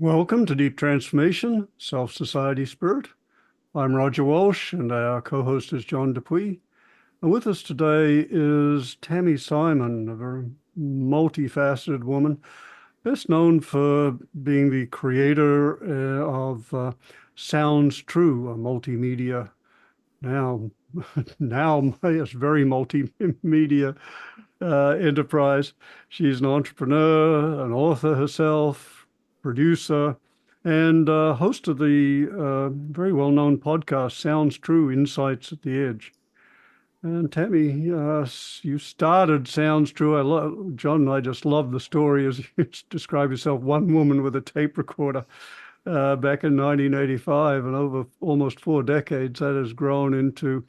Welcome to Deep Transformation, Self-Society Spirit. I'm Roger Walsh, and our co-host is John Dupuy. And with us today is Tami Simon, a very multifaceted woman, best known for being the creator of Sounds True, a multimedia, now it's very multimedia enterprise. She's an entrepreneur, an author herself, producer, and host of the very well-known podcast, Sounds True, Insights at the Edge. And Tami, you started Sounds True. John and I just love the story as you describe yourself, one woman with a tape recorder back in 1985. And over almost 4 decades, that has grown into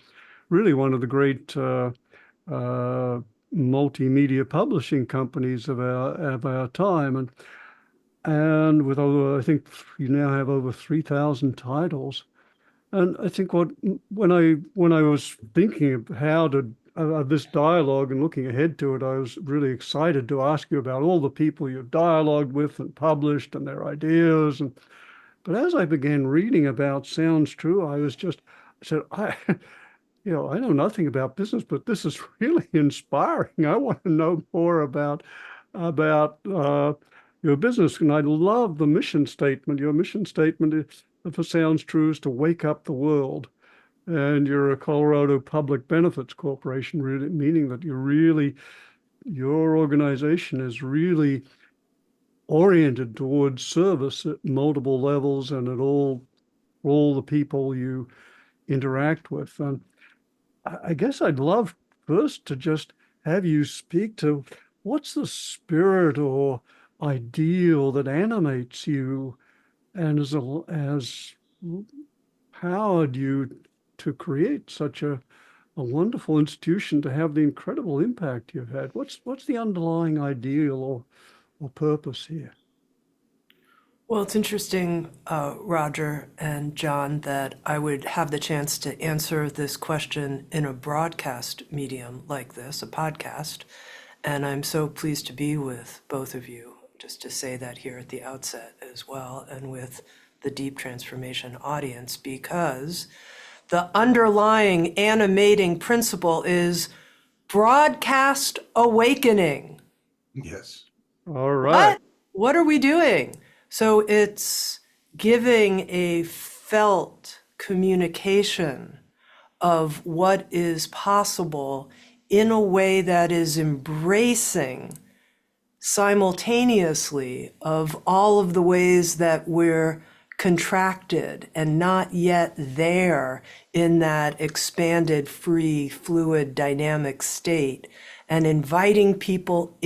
really one of the great multimedia publishing companies of our time. And with over, I think you now have over 3,000 titles. And I think when I was thinking of how to this dialogue and looking ahead to it, I was really excited to ask you about all the people you've dialogued with and published and their ideas. But as I began reading about Sounds True, I said, I know nothing about business, but this is really inspiring. I want to know more about your business. And I love the mission statement. Your mission statement for Sounds True is to wake up the world. And you're a Colorado Public Benefits Corporation, really, meaning that your organization is really oriented towards service at multiple levels and at all the people you interact with. And I guess I'd love first to just have you speak to what's the spirit or ideal that animates you and has powered you to create such a wonderful institution, to have the incredible impact you've had. What's the underlying ideal or purpose here? Well, it's interesting, Roger and John, that I would have the chance to answer this question in a broadcast medium like this, a podcast. And I'm so pleased to be with both of you, just to say that here at the outset as well, and with the Deep Transformation audience, because the underlying animating principle is broadcast awakening. Yes. All right. What are we doing? So it's giving a felt communication of what is possible in a way that is embracing simultaneously of all of the ways that we're contracted and not yet there in that expanded, free, fluid, dynamic state, and inviting people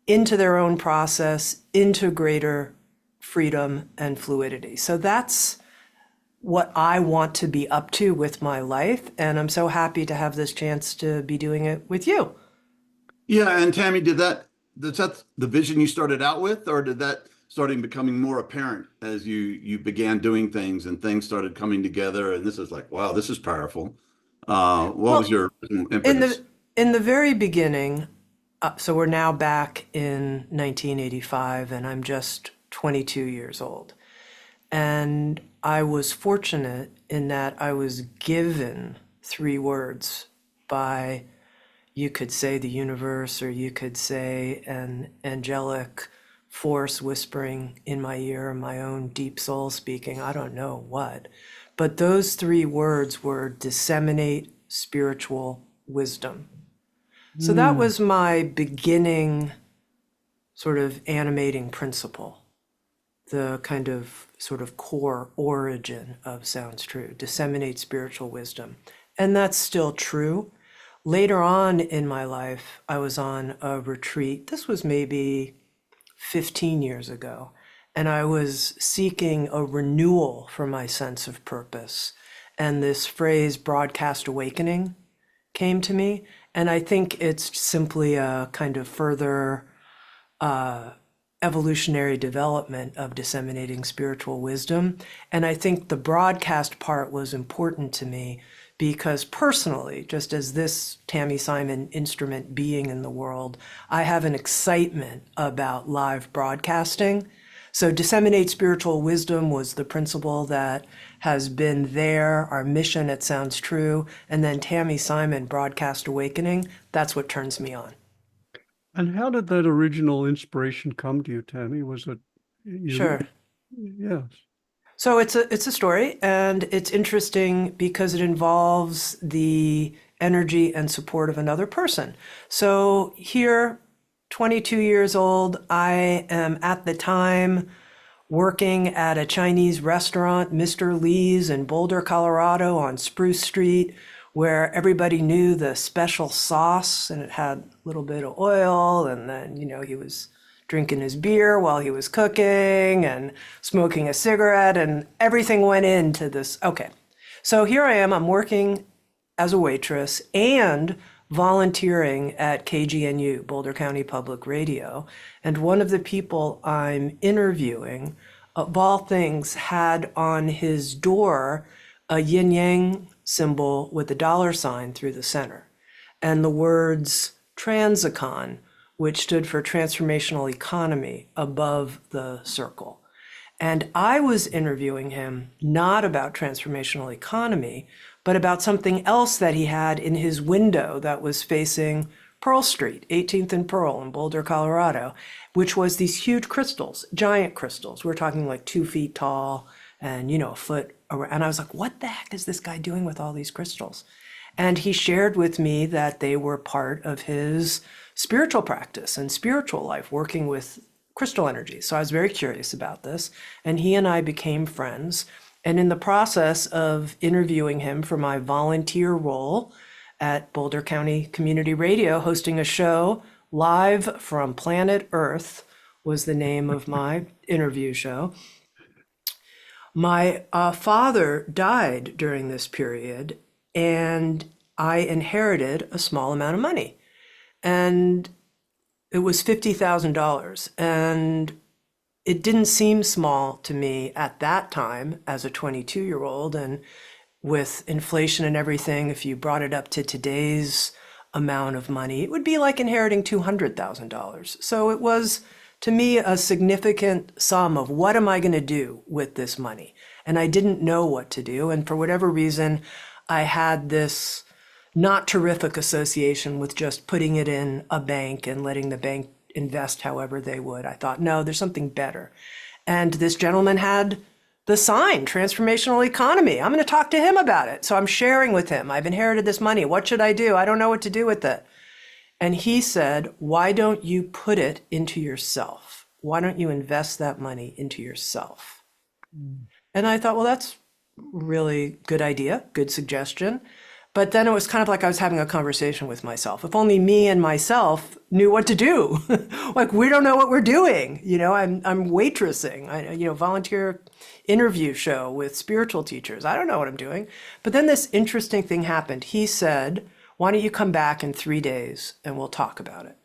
into their own process, into greater freedom and fluidity. So that's what I want to be up to with my life. And I'm so happy to have this chance to be doing it with you. Yeah, and Tami, is that the vision you started out with, or did that starting becoming more apparent as you began doing things and things started coming together and this is like, wow, this is powerful? What was your impetus? In the very beginning, so we're now back in 1985 and I'm just 22 years old. And I was fortunate in that I was given 3 words by, you could say the universe, or you could say an angelic force whispering in my ear, my own deep soul speaking, I don't know what. But those 3 words were disseminate spiritual wisdom. So that was my beginning sort of animating principle, the kind of sort of core origin of Sounds True, disseminate spiritual wisdom. And that's still true. Later on in my life, I was on a retreat. This was maybe 15 years ago. And I was seeking a renewal for my sense of purpose. And this phrase, broadcast awakening, came to me. And I think it's simply a kind of further evolutionary development of disseminating spiritual wisdom. And I think the broadcast part was important to me because personally, just as this Tami Simon instrument being in the world, I have an excitement about live broadcasting. So disseminate spiritual wisdom was the principle that has been there, our mission, it sounds true. And then Tami Simon, broadcast awakening, that's what turns me on. And how did that original inspiration come to you, Tami? Was it you? Sure. Yes. So it's a story, and it's interesting because it involves the energy and support of another person. So here, 22 years old, I am at the time working at a Chinese restaurant, Mr. Lee's in Boulder, Colorado on Spruce Street, where everybody knew the special sauce, and it had a little bit of oil, and then, he was drinking his beer while he was cooking and smoking a cigarette, and everything went into this. Okay, so here I am, I'm working as a waitress and volunteering at KGNU, Boulder County Public Radio. And one of the people I'm interviewing, of all things, had on his door a yin yang symbol with a $sign through the center, and the words Transicon, which stood for transformational economy, above the circle. And I was interviewing him not about transformational economy, but about something else that he had in his window that was facing Pearl Street, 18th and Pearl in Boulder, Colorado, which was these huge crystals, giant crystals. We're talking like 2 feet tall and, a foot around. And I was like, what the heck is this guy doing with all these crystals? And he shared with me that they were part of his spiritual practice and spiritual life, working with crystal energy. So I was very curious about this, and he and I became friends. And in the process of interviewing him for my volunteer role at Boulder County Community Radio, hosting a show live from planet Earth was the name of my interview show. My father died during this period, and I inherited a small amount of money. And it was $50,000. And it didn't seem small to me at that time as a 22-year-old. And with inflation and everything, if you brought it up to today's amount of money, it would be like inheriting $200,000. So it was, to me, a significant sum of what am I going to do with this money? And I didn't know what to do. And for whatever reason, I had this not terrific association with just putting it in a bank and letting the bank invest however they would. I thought, no, there's something better. And this gentleman had the sign, transformational economy. I'm going to talk to him about it. So I'm sharing with him. I've inherited this money. What should I do? I don't know what to do with it. And he said, why don't you put it into yourself? Why don't you invest that money into yourself? And I thought, well, that's really good idea, good suggestion. But then it was kind of like I was having a conversation with myself. If only me and myself knew what to do. Like, we don't know what we're doing. I'm waitressing, volunteer interview show with spiritual teachers. I don't know what I'm doing. But then this interesting thing happened. He said, why don't you come back in 3 days and we'll talk about it?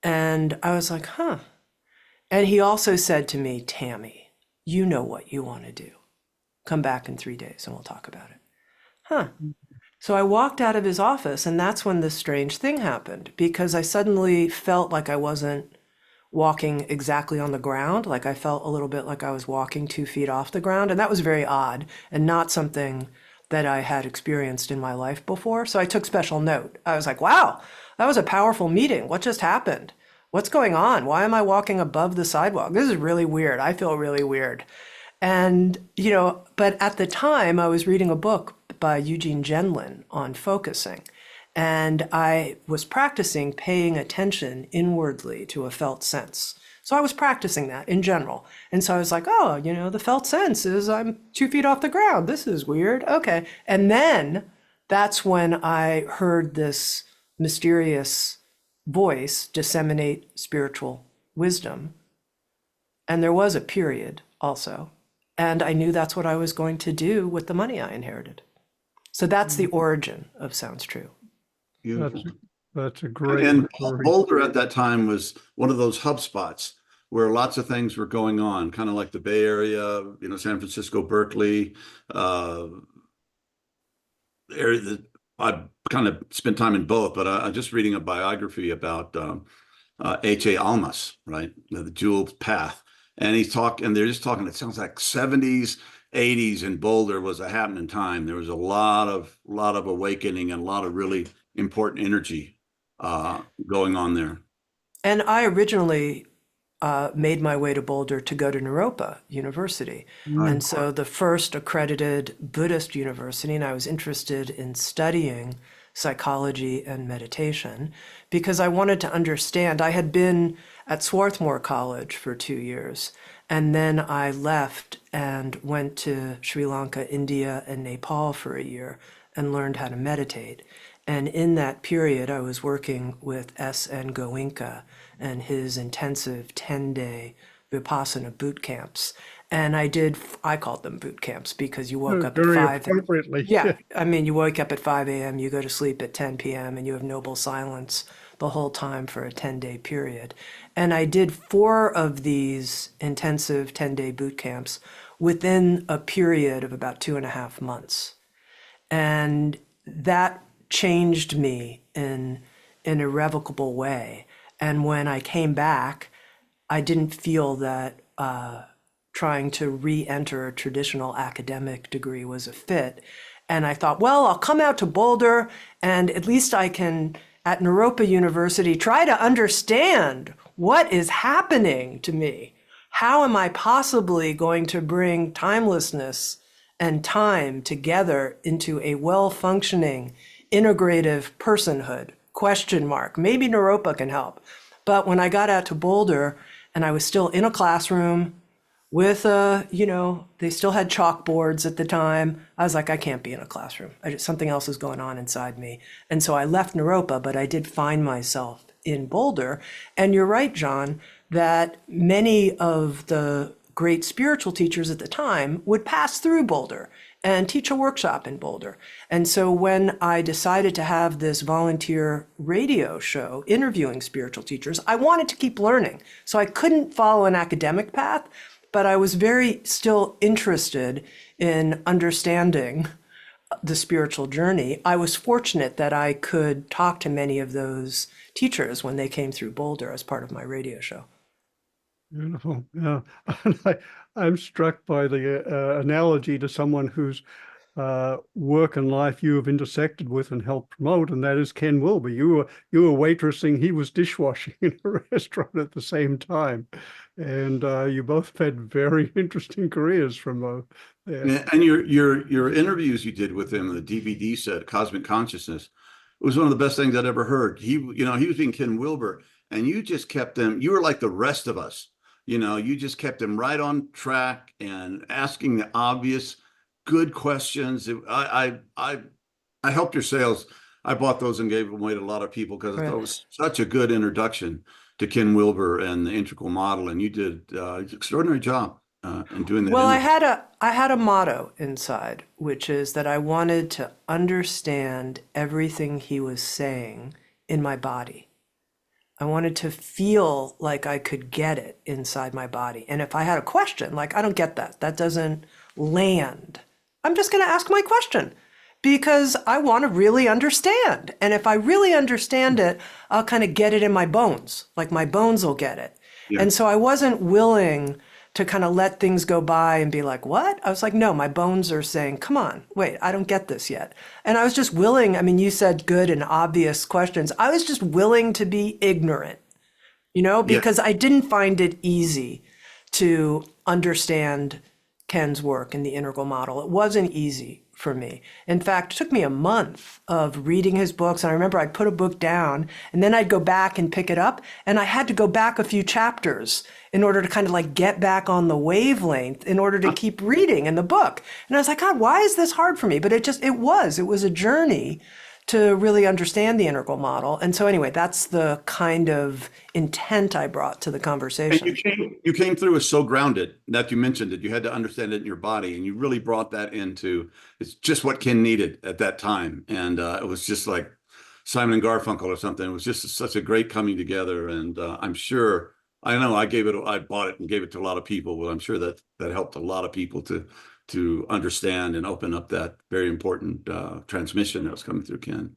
And I was like, huh. And he also said to me, Tami, you know what you want to do. Come back in 3 days and we'll talk about it. Huh. So I walked out of his office, and that's when this strange thing happened, because I suddenly felt like I wasn't walking exactly on the ground. Like I felt a little bit like I was walking 2 feet off the ground. And that was very odd and not something that I had experienced in my life before. So I took special note. I was like, wow, that was a powerful meeting. What just happened? What's going on? Why am I walking above the sidewalk? This is really weird. I feel really weird. And, but at the time I was reading a book by Eugene Genlin on focusing. And I was practicing paying attention inwardly to a felt sense. So I was practicing that in general. And so I was like, oh, the felt sense is I'm 2 feet off the ground. This is weird. Okay. And then that's when I heard this mysterious voice disseminate spiritual wisdom. And there was a period also. And I knew that's what I was going to do with the money I inherited. So that's the origin of Sounds True. Beautiful. That's a great And story. Boulder at that time was one of those hub spots where lots of things were going on, kind of like the Bay Area, San Francisco, Berkeley, area that I kind of spent time in both, but I'm just reading a biography about H.A. Almas, right? The Jewel Path. and they're just talking, it sounds like 70s, 80s in Boulder was a happening time. There was a lot of awakening and a lot of really important energy going on there. And I originally made my way to Boulder to go to Naropa University. And so the first accredited Buddhist university, and I was interested in studying psychology and meditation because I wanted to understand. I had been at Swarthmore College for 2 years, and then I left and went to Sri Lanka, India, and Nepal for a year and learned how to meditate. And in that period, I was working with S.N. Goenka and his intensive 10-day Vipassana boot camps. And I called them boot camps because you woke up at Very 5. appropriately. Yeah, I mean, you wake up at 5 a.m., you go to sleep at 10 p.m., and you have noble silence the whole time for a 10-day period. And I did 4 of these intensive 10-day boot camps within a period of about 2.5 months. And that changed me in an irrevocable way. And when I came back, I didn't feel that trying to re-enter a traditional academic degree was a fit. And I thought, well, I'll come out to Boulder and at least I can, at Naropa University, try to understand what is happening to me. How am I possibly going to bring timelessness and time together into a well-functioning, integrative personhood? Question mark. Maybe Naropa can help. But when I got out to Boulder and I was still in a classroom with they still had chalkboards at the time, I was like, I can't be in a classroom. Something else is going on inside me. And so I left Naropa, but I did find myself in Boulder. And you're right, John, that many of the great spiritual teachers at the time would pass through Boulder and teach a workshop in Boulder. And so when I decided to have this volunteer radio show interviewing spiritual teachers, I wanted to keep learning. So I couldn't follow an academic path, but I was very still interested in understanding the spiritual journey. I was fortunate that I could talk to many of those teachers when they came through Boulder as part of my radio show. Beautiful. Yeah. I'm struck by the analogy to someone whose work and life you have intersected with and helped promote, and that is Ken Wilbur. You were waitressing, he was dishwashing in a restaurant at the same time. And you both had very interesting careers from there. And your interviews you did with him, the DVD set, Cosmic Consciousness, was one of the best things I'd ever heard. He was being Ken Wilbur, and you just kept them, you were like the rest of us. You just kept him right on track and asking the obvious good questions. I helped your sales. I bought those and gave them away to a lot of people because it was such a good introduction to Ken Wilbur and the integral model. And you did an extraordinary job in doing that. Well, I had a motto inside, which is that I wanted to understand everything he was saying in my body. I wanted to feel like I could get it inside my body. And if I had a question, like, I don't get that, that doesn't land, I'm just going to ask my question because I want to really understand. And if I really understand it, I'll kind of get it in my bones, like my bones will get it. Yeah. And so I wasn't willing to kind of let things go by and be like, what? I was like, no, my bones are saying, come on, wait, I don't get this yet. And I was just willing, I mean, you said good and obvious questions. I was just willing to be ignorant, because I didn't find it easy to understand Ken's work in the integral model. It wasn't easy for me. In fact, it took me a month of reading his books. And I remember I'd put a book down and then I'd go back and pick it up. And I had to go back a few chapters in order to kind of like get back on the wavelength in order to keep reading in the book. And I was like, God, why is this hard for me? But it was a journey to really understand the integral model. And so anyway, that's the kind of intent I brought to the conversation. And you came through as so grounded that you mentioned it. You had to understand it in your body, and you really brought that into, it's just what Ken needed at that time. And it was just like Simon and Garfunkel or something. It was just such a great coming together. And I bought it and gave it to a lot of people. Well, I'm sure that helped a lot of people to understand and open up that very important transmission that was coming through Ken.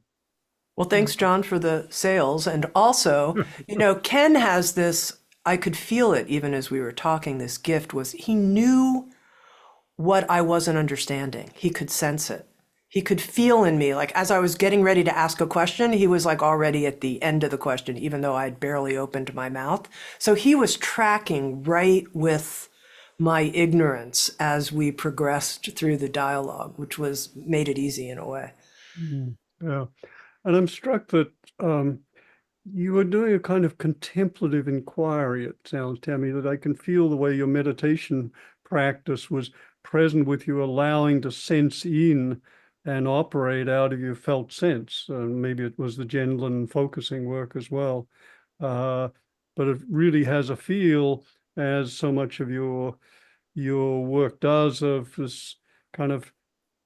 Well, thanks, John, for the sales. And also, Ken has this I could feel it even as we were talking, this gift was he knew what I wasn't understanding. He could sense it. He could feel in me, like as I was getting ready to ask a question, he was like already at the end of the question, even though I'd barely opened my mouth. So he was tracking right with my ignorance as we progressed through the dialogue, which made it easy in a way. Yeah. And I'm struck that you were doing a kind of contemplative inquiry, it sounds, Tami, that I can feel the way your meditation practice was present with you, allowing to sense in and operate out of your felt sense. Maybe it was the gentle and focusing work as well. But it really has a feel, as so much of your work does, of this kind of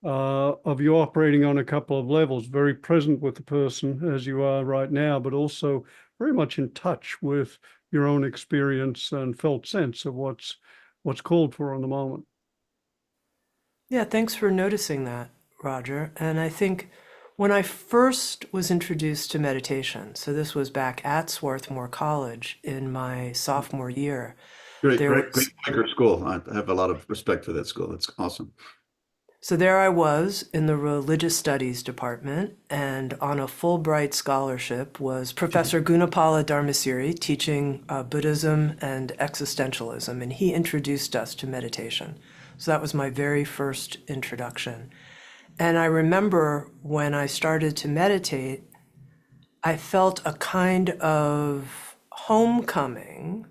you operating on a couple of levels, very present with the person as you are right now, but also very much in touch with your own experience and felt sense of what's called for in the moment. Yeah, thanks for noticing that, Roger. And I think when I first was introduced to meditation, so this was back at Swarthmore College in my sophomore year, Great, there great, was great Quaker school. I have a lot of respect for that school. That's awesome. So there I was in the religious studies department, and on a Fulbright scholarship was Professor Gunapala Dharmasiri teaching Buddhism and existentialism, and he introduced us to meditation. So that was my very first introduction. And I remember when I started to meditate, I felt a kind of homecoming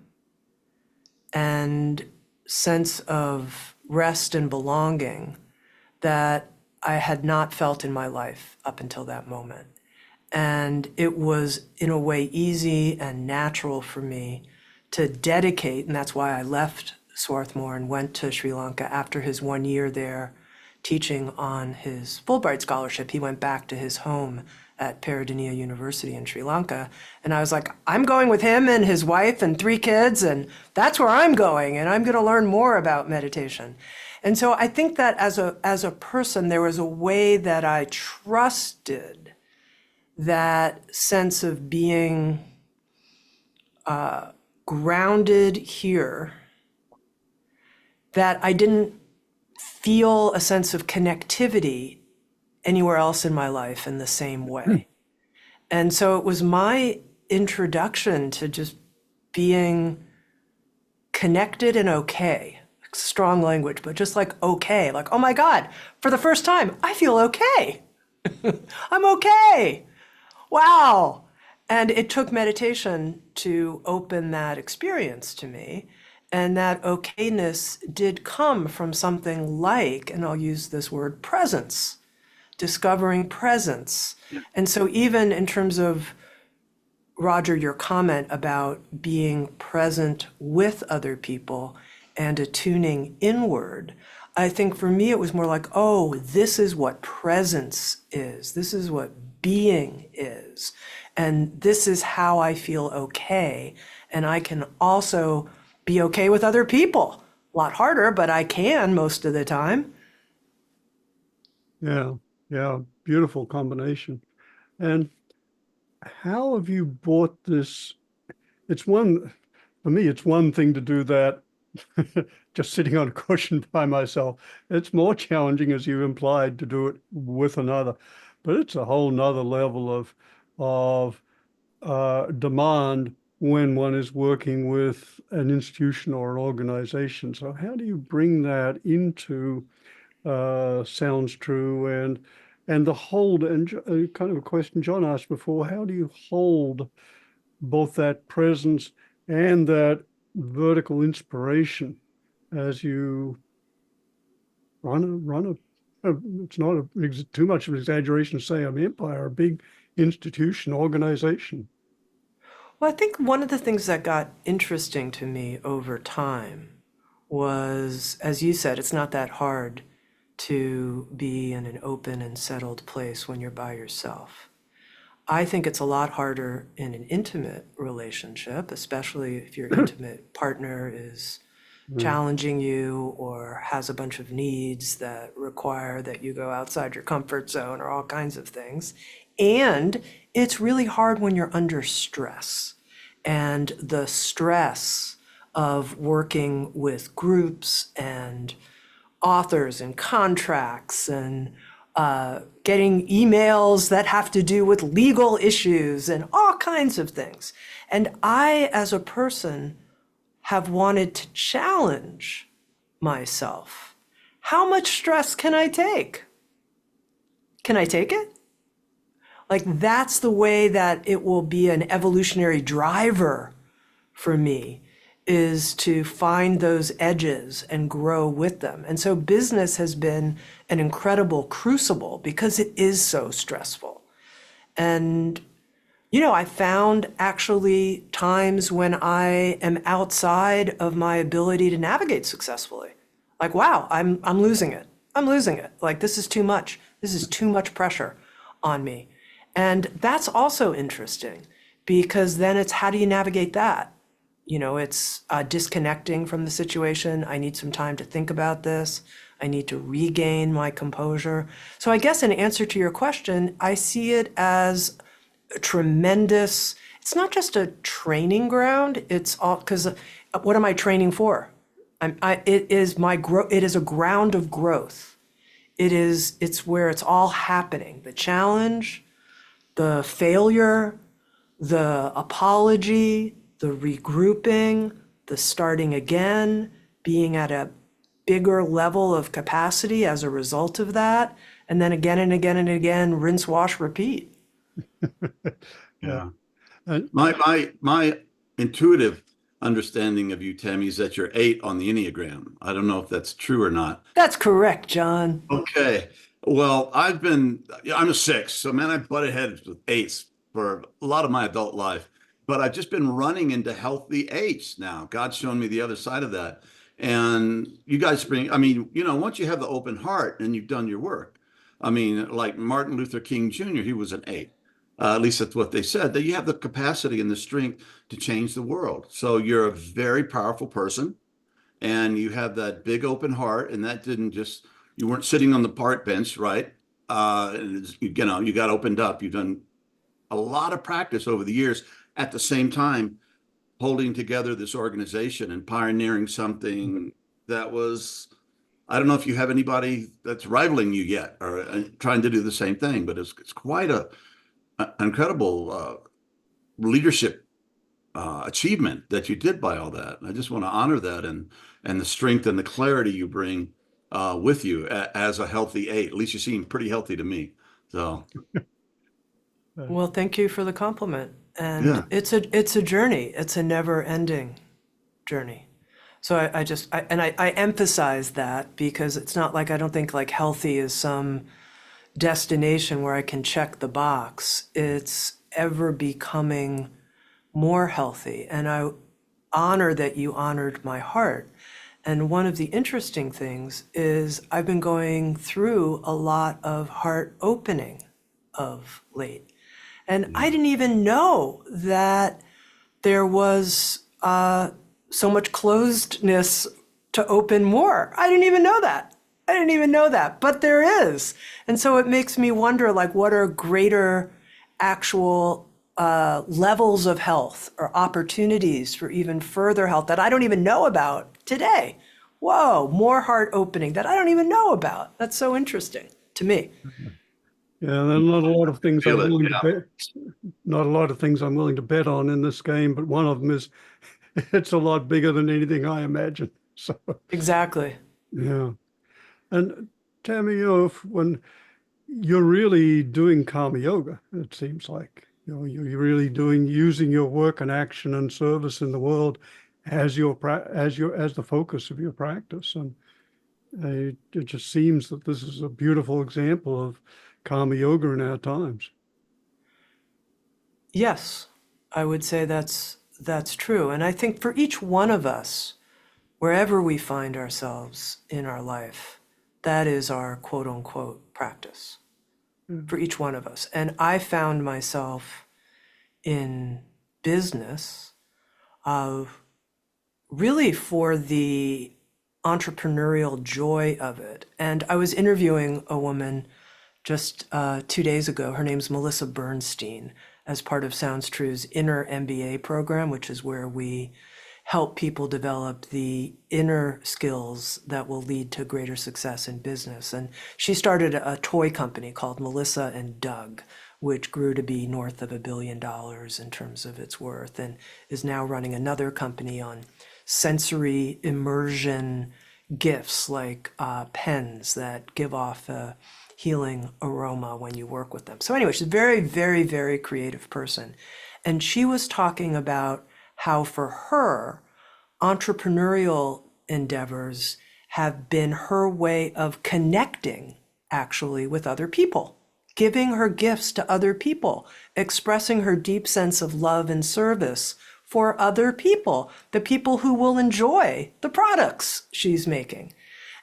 and sense of rest and belonging that I had not felt in my life up until that moment. And it was, in a way, easy and natural for me to dedicate, and that's why I left Swarthmore and went to Sri Lanka after his 1 year there teaching on his Fulbright scholarship. He went back to his home at Peradeniya University in Sri Lanka. And I was like, I'm going with him and his wife and 3 kids, and that's where I'm going, and I'm going to learn more about meditation. And so I think that as a person, there was a way that I trusted that sense of being grounded here, that I didn't feel a sense of connectivity anywhere else in my life in the same way. And so it was my introduction to just being connected and okay. Strong language, but just like okay, like, oh my God, for the first time, I feel okay. I'm okay. Wow. And it took meditation to open that experience to me. And that okayness did come from something like, and I'll use this word, presence, discovering presence. And so even in terms of, Roger, your comment about being present with other people and attuning inward, I think for me it was more like, oh, this is what presence is. This is what being is. And this is how I feel okay. And I can also be okay with other people. A lot harder, but I can most of the time. Yeah, beautiful combination. And how have you brought this? For me, it's one thing to do that just sitting on a cushion by myself. It's more challenging, as you implied, to do it with another. But it's a whole nother level of demand when one is working with an institution or an organization. So how do you bring that into Sounds True and the hold, and kind of a question John asked before, how do you hold both that presence and that vertical inspiration as you run a it's not too much of an exaggeration to say an empire, a big institution, organization? Well, I think one of the things that got interesting to me over time was, as you said, it's not that hard to be in an open and settled place when you're by yourself. I think it's a lot harder in an intimate relationship, especially if your intimate partner is challenging you or has a bunch of needs that require that you go outside your comfort zone or all kinds of things. And it's really hard when you're under stress. and the stress of working with groups and authors and contracts and getting emails that have to do with legal issues and all kinds of things. And I, as a person, have wanted to challenge myself. How much stress can I take? Can I take it? Like, that's the way that it will be an evolutionary driver for me, is to find those edges and grow with them. And so business has been an incredible crucible because it is so stressful. And, you know, I found actually times when I am outside of my ability to navigate successfully. Like, wow, I'm losing it. I'm losing it. Like, this is too much. This is too much pressure on me. And that's also interesting, because then it's, how do you navigate that? You know, it's disconnecting from the situation. I need some time to think about this. I need to regain my composure. So I guess in answer to your question, I see it as a tremendous, it's not just a training ground, it's all, because what am I training for? It is a ground of growth. It's where it's all happening. The challenge, the failure, the apology, the regrouping, the starting again, being at a bigger level of capacity as a result of that, and then again and again and again, rinse, wash, repeat. Yeah. My intuitive understanding of you, Tami, is that you're 8 on the Enneagram. I don't know if that's true or not. That's correct, John. Okay. Well, I'm a 6, so man, I butted heads with 8s for a lot of my adult life, but I've just been running into healthy 8s now. God's shown me the other side of that. And you guys bring, I mean, you know, once you have the open heart and you've done your work, I mean, like Martin Luther King Jr., he was an 8. At least that's what they said, that you have the capacity and the strength to change the world. So you're a very powerful person, and you have that big open heart, and that didn't just, you weren't sitting on the park bench, right? You know, you got opened up. You've done a lot of practice over the years, at the same time holding together this organization and pioneering something that was, I don't know if you have anybody that's rivaling you yet or trying to do the same thing, but it's quite an incredible leadership achievement that you did by all that. And I just want to honor that and the strength and the clarity you bring with you as a healthy 8. At least you seem pretty healthy to me. So, Well, thank you for the compliment. And yeah. it's a journey. It's a never-ending journey. So I emphasize that, because it's not like, I don't think like healthy is some destination where I can check the box. It's ever becoming more healthy. And I honor that you honored my heart. And one of the interesting things is I've been going through a lot of heart opening of late. And I didn't even know that there was so much closedness to open more. I didn't even know that. But there is. And so it makes me wonder, like, what are greater actual levels of health or opportunities for even further health that I don't even know about today? Whoa, more heart opening that I don't even know about. That's so interesting to me. Yeah, there are not a lot of things I'm Feel it, willing yeah. to bet. Not a lot of things I'm willing to bet on in this game, but one of them is it's a lot bigger than anything I imagine. So Exactly. yeah. And Tami, you know, when you're really doing karma yoga, it seems like, you know, you're really using your work and action and service in the world as as the focus of your practice. And it just seems that this is a beautiful example of karma yoga in our times. Yes, I would say that's true. And I think for each one of us, wherever we find ourselves in our life, that is our quote unquote practice for each one of us. And I found myself in business really for the entrepreneurial joy of it. And I was interviewing a woman just 2 days ago. Her name's Melissa Bernstein. as part of Sounds True's inner MBA program, which is where we help people develop the inner skills that will lead to greater success in business. And she started a toy company called Melissa and Doug, which grew to be north of $1 billion in terms of its worth, and is now running another company on sensory immersion gifts like pens that give off a healing aroma when you work with them. So anyway, she's a very, very, very creative person. And she was talking about how for her, entrepreneurial endeavors have been her way of connecting actually with other people, giving her gifts to other people, expressing her deep sense of love and service for other people, the people who will enjoy the products she's making.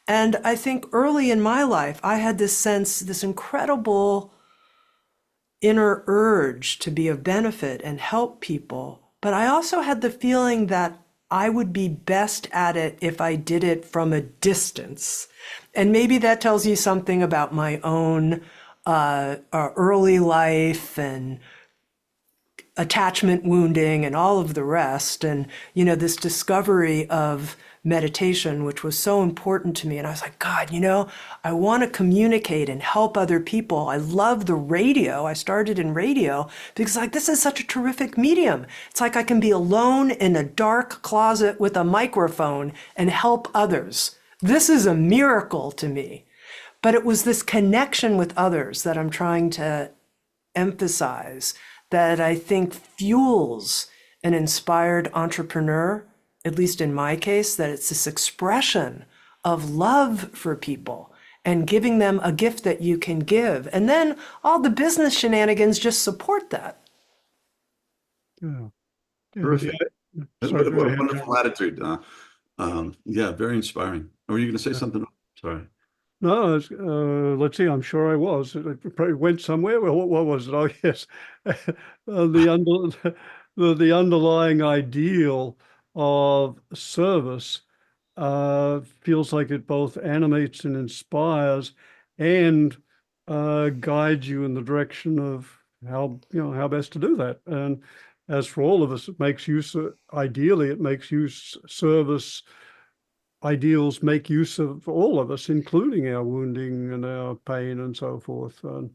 And I think early in my life, I had this sense, this incredible inner urge to be of benefit and help people. But I also had the feeling that I would be best at it if I did it from a distance. And maybe that tells you something about my own early life and attachment wounding and all of the rest. And, you know, this discovery of meditation, which was so important to me. And I was like, God, you know, I want to communicate and help other people. I love the radio. I started in radio because like, this is such a terrific medium. It's like I can be alone in a dark closet with a microphone and help others. This is a miracle to me. But it was this connection with others that I'm trying to emphasize that I think fuels an inspired entrepreneur, at least in my case, that it's this expression of love for people and giving them a gift that you can give. And then all the business shenanigans just support that. Yeah. Terrific. Sorry, What go a ahead, wonderful John. attitude. Yeah, very inspiring. Or were you going to say something? Sorry. No, let's see. I'm sure I was. It probably went somewhere. Well, what was it? Oh, yes, the underlying ideal of service feels like it both animates and inspires, and guides you in the direction of how best to do that. And as for all of us, it makes use. Ideally, it makes use service. Ideals make use of all of us, including our wounding and our pain and so forth. And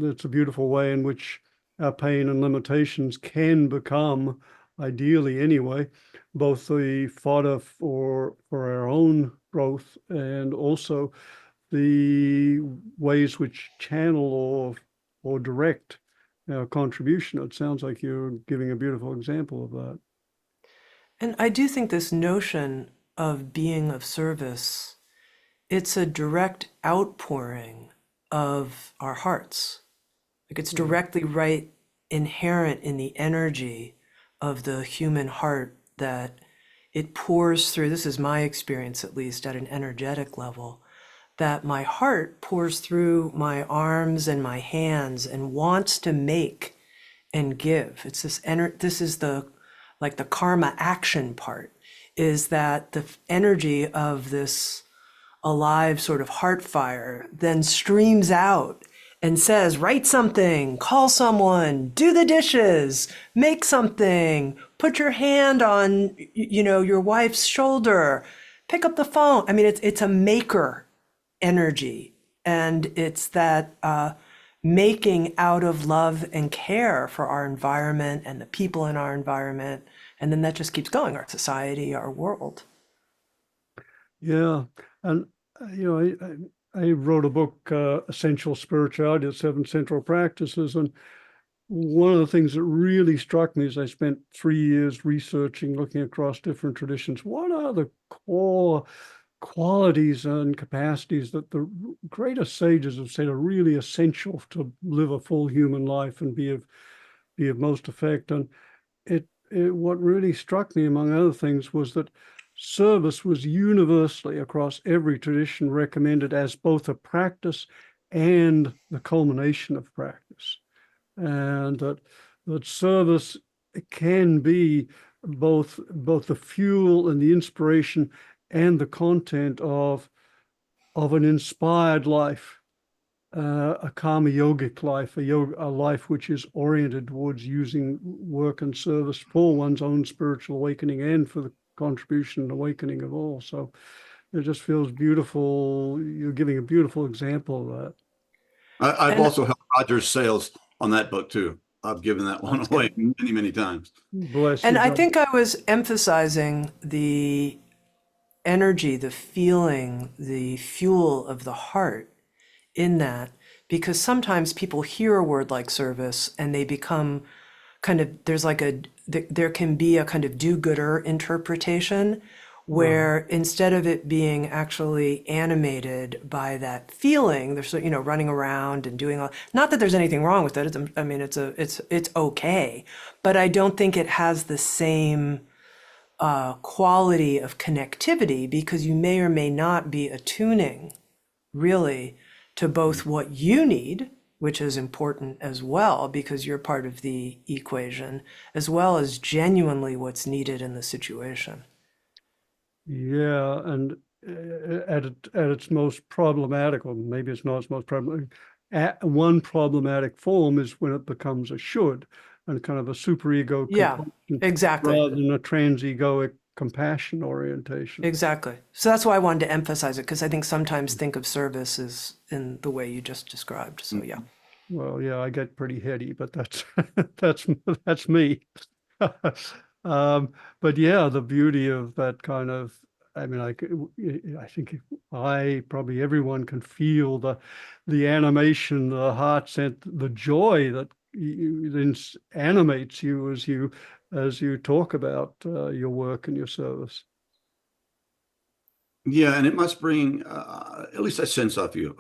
it's a beautiful way in which our pain and limitations can become, ideally anyway, both the fodder for our own growth and also the ways which channel or direct our contribution. It sounds like you're giving a beautiful example of that. And I do think this notion of being of service, it's a direct outpouring of our hearts. Like it's directly right inherent in the energy of the human heart that it pours through. This is my experience, at least at an energetic level, that my heart pours through my arms and my hands and wants to make and give. It's this is the karma action part, is that the energy of this alive sort of heart fire then streams out and says, write something, call someone, do the dishes, make something, put your hand on, your wife's shoulder, pick up the phone. I mean, it's a maker energy. And it's that making out of love and care for our environment and the people in our environment. And then that just keeps going, our society, our world. Yeah. And, I wrote a book, Essential Spirituality, the 7 Central Practices. And one of the things that really struck me is I spent 3 years researching, looking across different traditions. What are the core qualities and capacities that the greatest sages have said are really essential to live a full human life and be of most effect? And what really struck me, among other things, was that service was universally across every tradition recommended as both a practice and the culmination of practice. And that service can be both the fuel and the inspiration and the content of an inspired life. a karma yogic life, a life which is oriented towards using work and service for one's own spiritual awakening and for the contribution and awakening of all. So it just feels beautiful. You're giving a beautiful example of that. I've And also helped Roger's sales on that book too. I've given that one that's away good. many, many times. Bless And you, I John. think I was emphasizing the energy, the feeling, the fuel of the heart in that, because sometimes people hear a word like service and they become kind of, there can be a kind of do-gooder interpretation where instead of it being actually animated by that feeling, there's, running around and doing all, not that there's anything wrong with it. I mean, it's okay, but I don't think it has the same quality of connectivity, because you may or may not be attuning really to both what you need, which is important as well, because you're part of the equation, as well as genuinely what's needed in the situation. Yeah, and at its most problematic, or maybe it's not its most problematic, one problematic form is when it becomes a should and kind of a superego Yeah, compulsion exactly. rather than a transegoic compassion orientation. Exactly. So that's why I wanted to emphasize it, because I think sometimes think of service as in the way you just described. So yeah. Well, yeah, I get pretty heady, but that's that's me. But yeah, the beauty of that kind of, I mean, I think probably everyone can feel the animation, the heart sent, the joy that animates you as you talk about your work and your service. Yeah, and it must bring, at least I sense of you,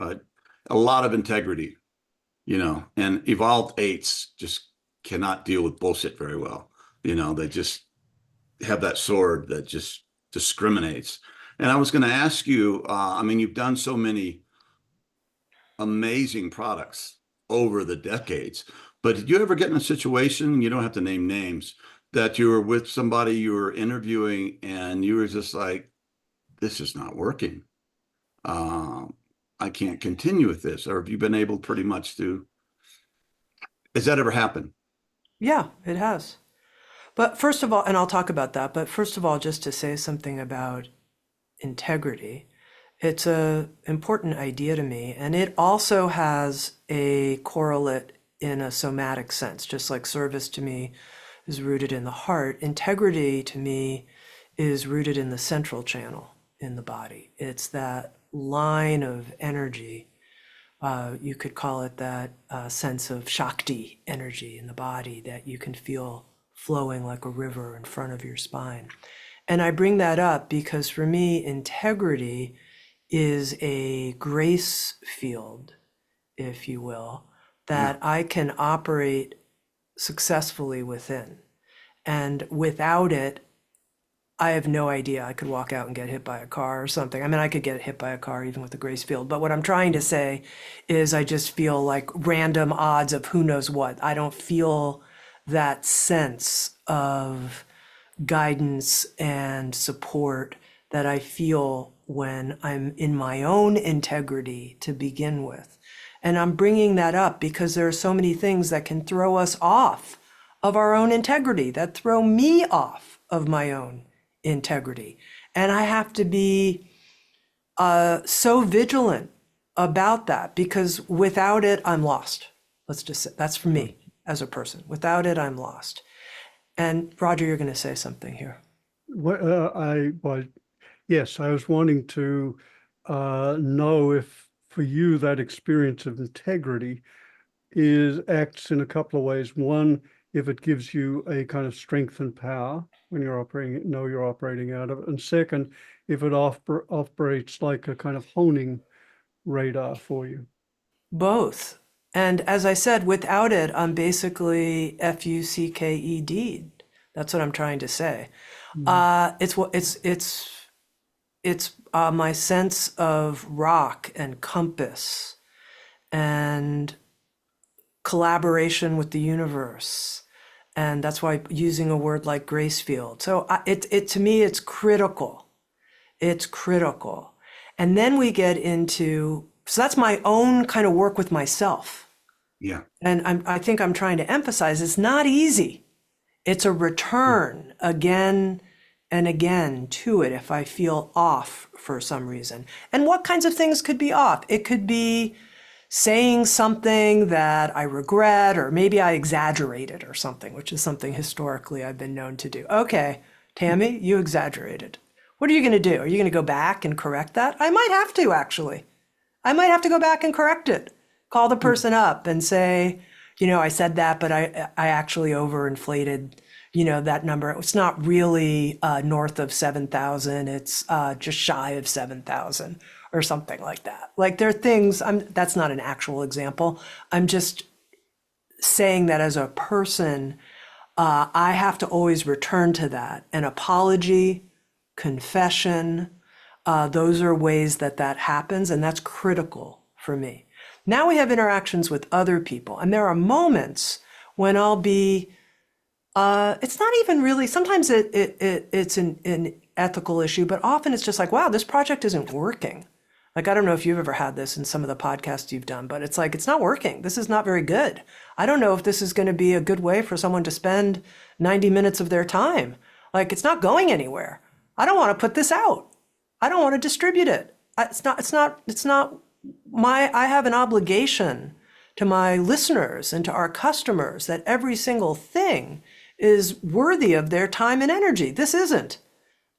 a lot of integrity, and evolved eights just cannot deal with bullshit very well. They just have that sword that just discriminates. And I was going to ask you, I mean, you've done so many amazing products over the decades, but did you ever get in a situation, you don't have to name names, that you were with somebody you were interviewing and you were just like, this is not working. I can't continue with this. Or have you been able pretty much to, has that ever happened? Yeah, it has. But first of all, and I'll talk about that, but first of all, just to say something about integrity, it's a important idea to me, and it also has a correlate in a somatic sense. Just like service to me is rooted in the heart, integrity to me is rooted in the central channel in the body. It's that line of energy. You could call it that sense of Shakti energy in the body that you can feel flowing like a river in front of your spine. And I bring that up because for me, integrity is a grace field, if you will, Yeah. that I can operate successfully within. And without it, I have no idea. I could walk out and get hit by a car or something. I mean, I could get hit by a car even with a grace field. But what I'm trying to say is I just feel like random odds of who knows what. I don't feel that sense of guidance and support that I feel when I'm in my own integrity to begin with. And I'm bringing that up because there are so many things that can throw us off of our own integrity, that throw me off of my own integrity. And I have to be so vigilant about that, because without it, I'm lost. Let's just say that's for me as a person. Without it, I'm lost. And Roger, you're going to say something here. Well, yes, I was wanting to know if for you that experience of integrity acts in a couple of ways. One, if it gives you a kind of strength and power when you're operating out of it. And second, if it operates like a kind of honing radar for you. Both. And as I said, without it, I'm basically fucked. That's what I'm trying to say. It's my sense of rock and compass and collaboration with the universe. And that's why using a word like grace field. So it to me, it's critical. It's critical. And then we get into So that's my own kind of work with myself. Yeah. And I think I'm trying to emphasize it's not easy. It's a return again and again to it if I feel off for some reason. And what kinds of things could be off? It could be saying something that I regret, or maybe I exaggerated or something, which is something historically I've been known to do. Okay, Tami, you exaggerated. What are you going to do? Are you going to go back and correct that? I might have to, actually. I might have to go back and correct it. Call the person up and say, I said that, but I actually overinflated, that number. It's not really north of 7,000. It's just shy of 7,000 or something like that. Like there are things, that's not an actual example. I'm just saying that as a person, I have to always return to that. An apology, confession, those are ways that happens, and that's critical for me. Now we have interactions with other people, and there are moments when I'll be, it's not even really, sometimes it's an ethical issue, but often it's just like, wow, this project isn't working. Like, I don't know if you've ever had this in some of the podcasts you've done, but it's like, it's not working. This is not very good. I don't know if this is going to be a good way for someone to spend 90 minutes of their time. Like, it's not going anywhere. I don't want to put this out. I don't want to distribute it. It's not I have an obligation to my listeners and to our customers that every single thing is worthy of their time and energy. This isn't.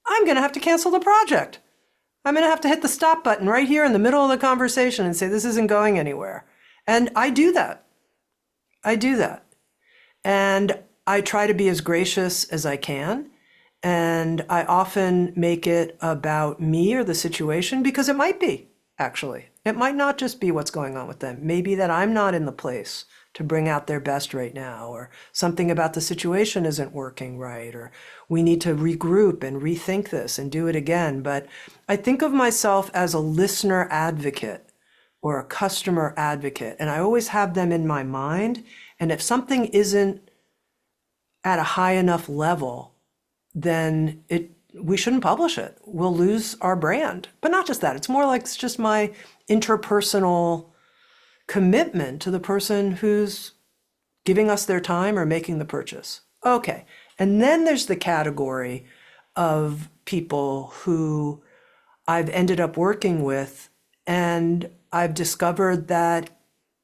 I'm going to have to cancel the project. I'm going to have to hit the stop button right here in the middle of the conversation and say, this isn't going anywhere. And I do that. And I try to be as gracious as I can. And I often make it about me or the situation, because it might be, actually. It might not just be what's going on with them. Maybe that I'm not in the place to bring out their best right now, or something about the situation isn't working right, or we need to regroup and rethink this and do it again. But I think of myself as a listener advocate or a customer advocate, and I always have them in my mind. And if something isn't at a high enough level, then we shouldn't publish it. We'll lose our brand. But not just that. It's more like it's just my interpersonal commitment to the person who's giving us their time or making the purchase. Okay. And then there's the category of people who I've ended up working with, and I've discovered that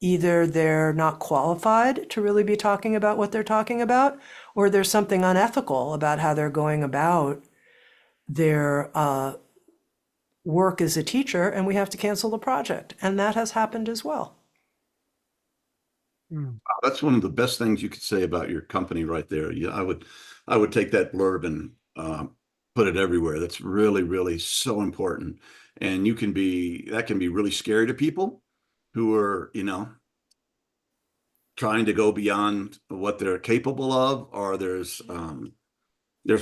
either they're not qualified to really be talking about what they're talking about, or there's something unethical about how they're going about their work as a teacher, and we have to cancel the project. And that has happened as well. That's one of the best things you could say about your company right there. Yeah, I would take that blurb and put it everywhere. That's really, really so important. And that can be really scary to people who are, trying to go beyond what they're capable of, or there's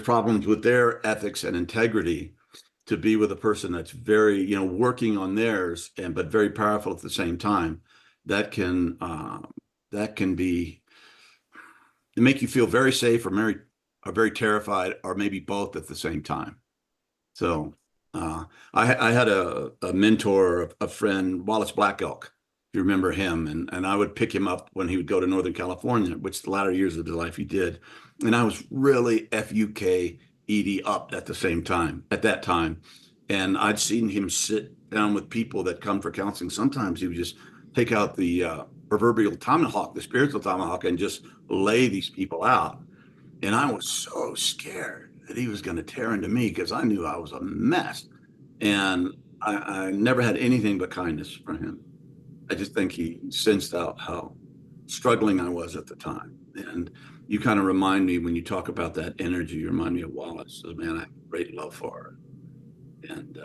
problems with their ethics and integrity. To be with a person that's very, working on theirs but very powerful at the same time, that can make you feel very safe or very terrified, or maybe both at the same time. So I had a mentor, a friend, Wallace Black Elk, if you remember him, and I would pick him up when he would go to Northern California, which the latter years of his life he did. And I was really FUKED up at that time. And I'd seen him sit down with people that come for counseling. Sometimes he would just take out the proverbial tomahawk, the spiritual tomahawk, and just lay these people out. And I was so scared that he was going to tear into me, because I knew I was a mess. And I never had anything but kindness for him. I just think he sensed out how struggling I was at the time. And you kind of remind me, when you talk about that energy, you remind me of Wallace. So, man, I have great love for her and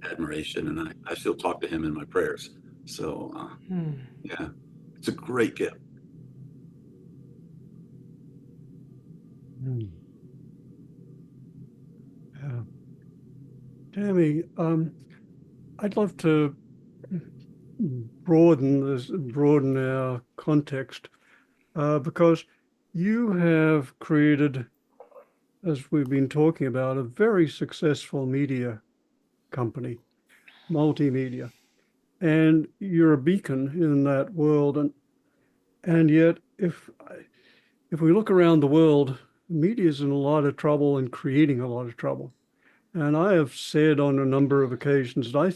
admiration. And I still talk to him in my prayers. So, yeah, it's a great gift. Yeah. Tami, I'd love to broaden our context, because you have created, as we've been talking about, a very successful media company, multimedia. and you're a beacon in that world. And yet, if we look around the world, media is in a lot of trouble and creating a lot of trouble. And I have said on a number of occasions that I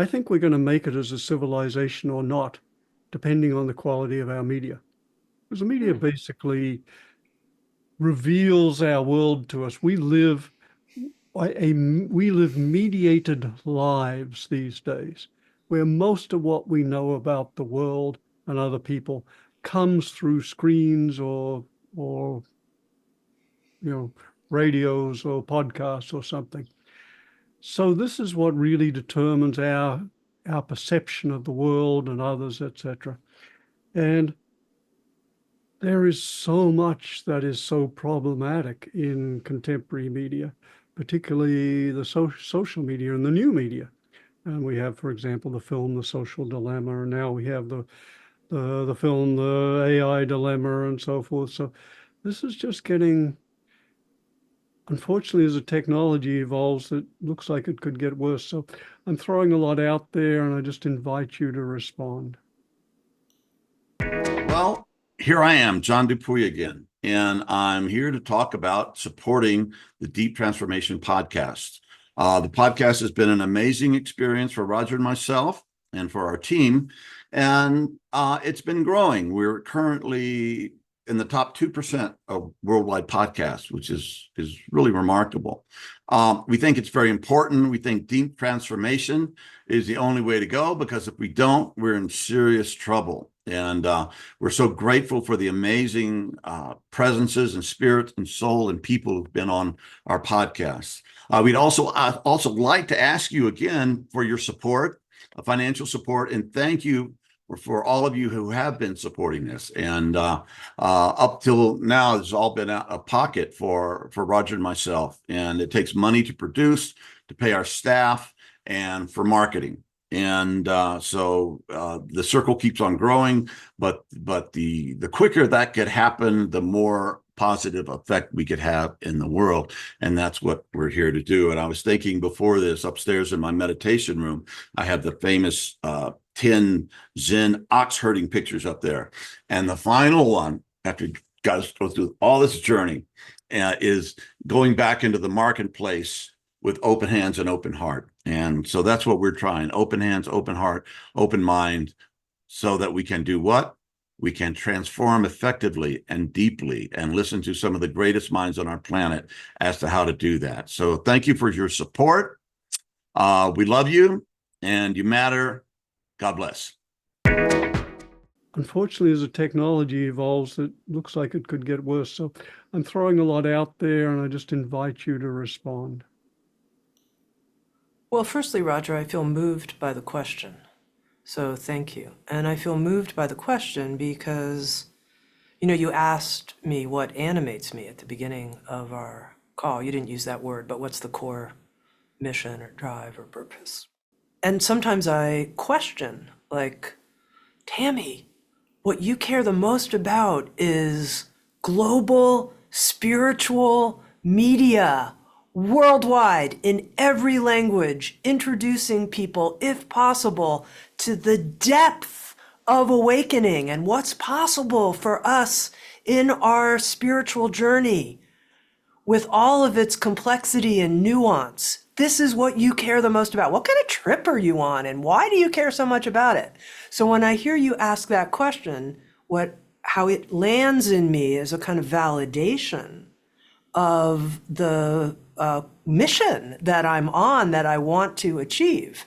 think we're going to make it as a civilization or not, depending on the quality of our media. Because the media basically reveals our world to us. We live mediated lives these days, where most of what we know about the world and other people comes through screens or radios or podcasts or something. So this is what really determines our perception of the world and others, etc. And there is so much that is so problematic in contemporary media, particularly the social media and the new media. And we have, for example, the film The Social Dilemma, and now we have the film The AI Dilemma and so forth. So this is just getting, unfortunately, as the technology evolves, it looks like it could get worse. So I'm throwing a lot out there, and I just invite you to respond. Well, here I am, John Dupuy again, and I'm here to talk about supporting the Deep Transformation Podcast. The podcast has been an amazing experience for Roger and myself and for our team, and it's been growing. We're currently in the top 2% of worldwide podcasts, which is really remarkable. We think it's very important. We think deep transformation is the only way to go, because if we don't, we're in serious trouble. And we're so grateful for the amazing presences and spirit and soul and people who've been on our podcast. We'd also like to ask you again for your support, financial support, and thank you for all of you who have been supporting this. And up till now, it's all been out of pocket for Roger and myself. And it takes money to produce, to pay our staff, and for marketing. And so the circle keeps on growing, but the quicker that could happen, the more positive effect we could have in the world. And that's what we're here to do. And I was thinking before this, upstairs in my meditation room, I have the famous 10 Zen ox herding pictures up there. And the final one, after you guys go through all this journey, is going back into the marketplace with open hands and open heart. And so that's what we're trying: open hands, open heart, open mind, so that we can do what? We can transform effectively and deeply and listen to some of the greatest minds on our planet as to how to do that. So thank you for your support. We love you, and you matter. God bless. Unfortunately, as the technology evolves, it looks like it could get worse. So I'm throwing a lot out there, and I just invite you to respond. Well, firstly, Roger, I feel moved by the question. So thank you. And I feel moved by the question because, you asked me what animates me at the beginning of our call. You didn't use that word, but what's the core mission or drive or purpose? And sometimes I question, like, Tami, what you care the most about is global spiritual media, worldwide, in every language, introducing people, if possible, to the depth of awakening and what's possible for us in our spiritual journey with all of its complexity and nuance. This is what you care the most about. What kind of trip are you on, and why do you care so much about it? So when I hear you ask that question, how it lands in me is a kind of validation of the mission that I'm on, that I want to achieve,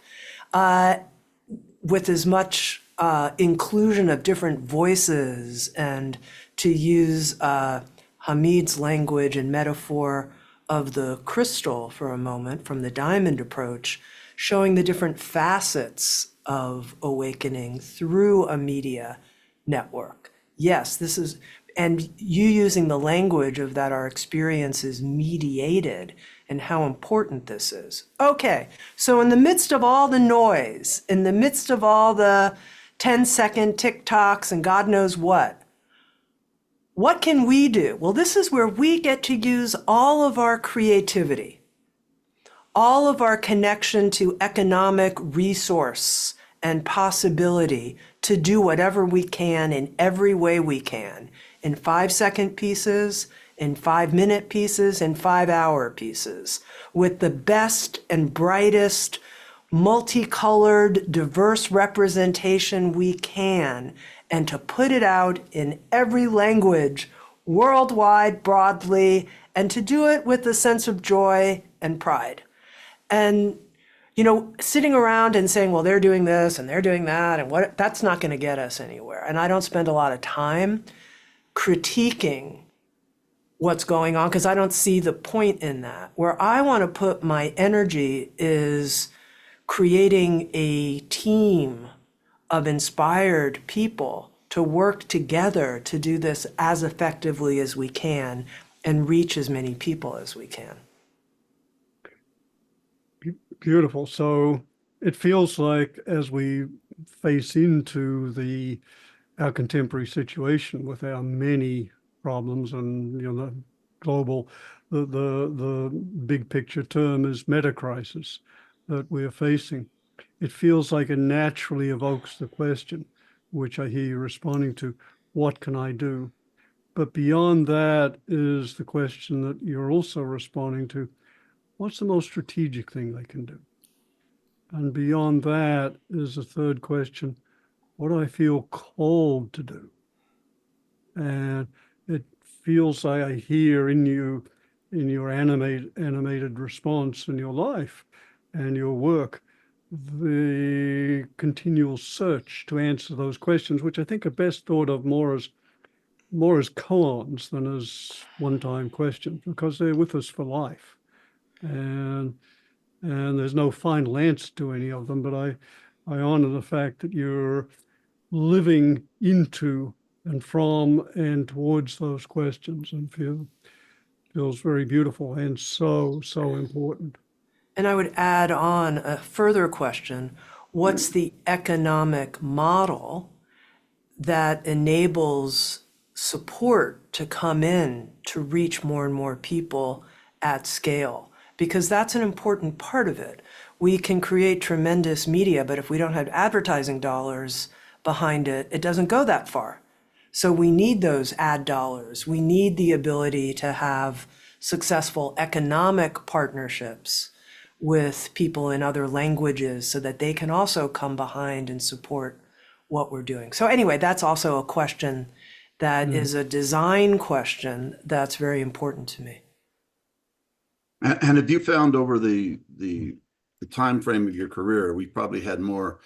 with as much inclusion of different voices, and to use Hamid's language and metaphor of the crystal for a moment, from the diamond approach, showing the different facets of awakening through a media network. Yes, this is, and you using the language of that our experience is mediated and how important this is. Okay, so in the midst of all the noise, in the midst of all the 10-second TikToks and God knows what can we do? Well, this is where we get to use all of our creativity, all of our connection to economic resource and possibility to do whatever we can in every way we can, in 5-second pieces, in 5-minute pieces, in 5-hour pieces, with the best and brightest, multicolored, diverse representation we can, and to put it out in every language, worldwide, broadly, and to do it with a sense of joy and pride. And, you know, sitting around and saying, well, they're doing this and they're doing that, and what, that's not going to get us anywhere. And I don't spend a lot of time critiquing what's going on because I don't see the point in that. Where I want to put my energy is creating a team of inspired people to work together to do this as effectively as we can and reach as many people as we can. Beautiful. So it feels like as we face into our contemporary situation with our many problems and, you know, the global, the big picture term is meta-crisis that we're facing. It feels like it naturally evokes the question, which I hear you responding to, what can I do? But beyond that is the question that you're also responding to, what's the most strategic thing they can do? And beyond that is a third question, what do I feel called to do? And it feels like I hear in you, in your animated response in your life and your work, the continual search to answer those questions, which I think are best thought of more as koans than as one-time questions, because they're with us for life. And there's no final answer to any of them, but I honor the fact that you're living into and from and towards those questions, and feels very beautiful and so important. And I would add on a further question, what's the economic model that enables support to come in to reach more and more people at scale? Because that's an important part of it. We can create tremendous media, but if we don't have advertising dollars behind it, it doesn't go that far. So we need those ad dollars. We need the ability to have successful economic partnerships with people in other languages so that they can also come behind and support what we're doing. So anyway, that's also a question that is a design question that's very important to me. And have you found over the time frame of your career, we probably had more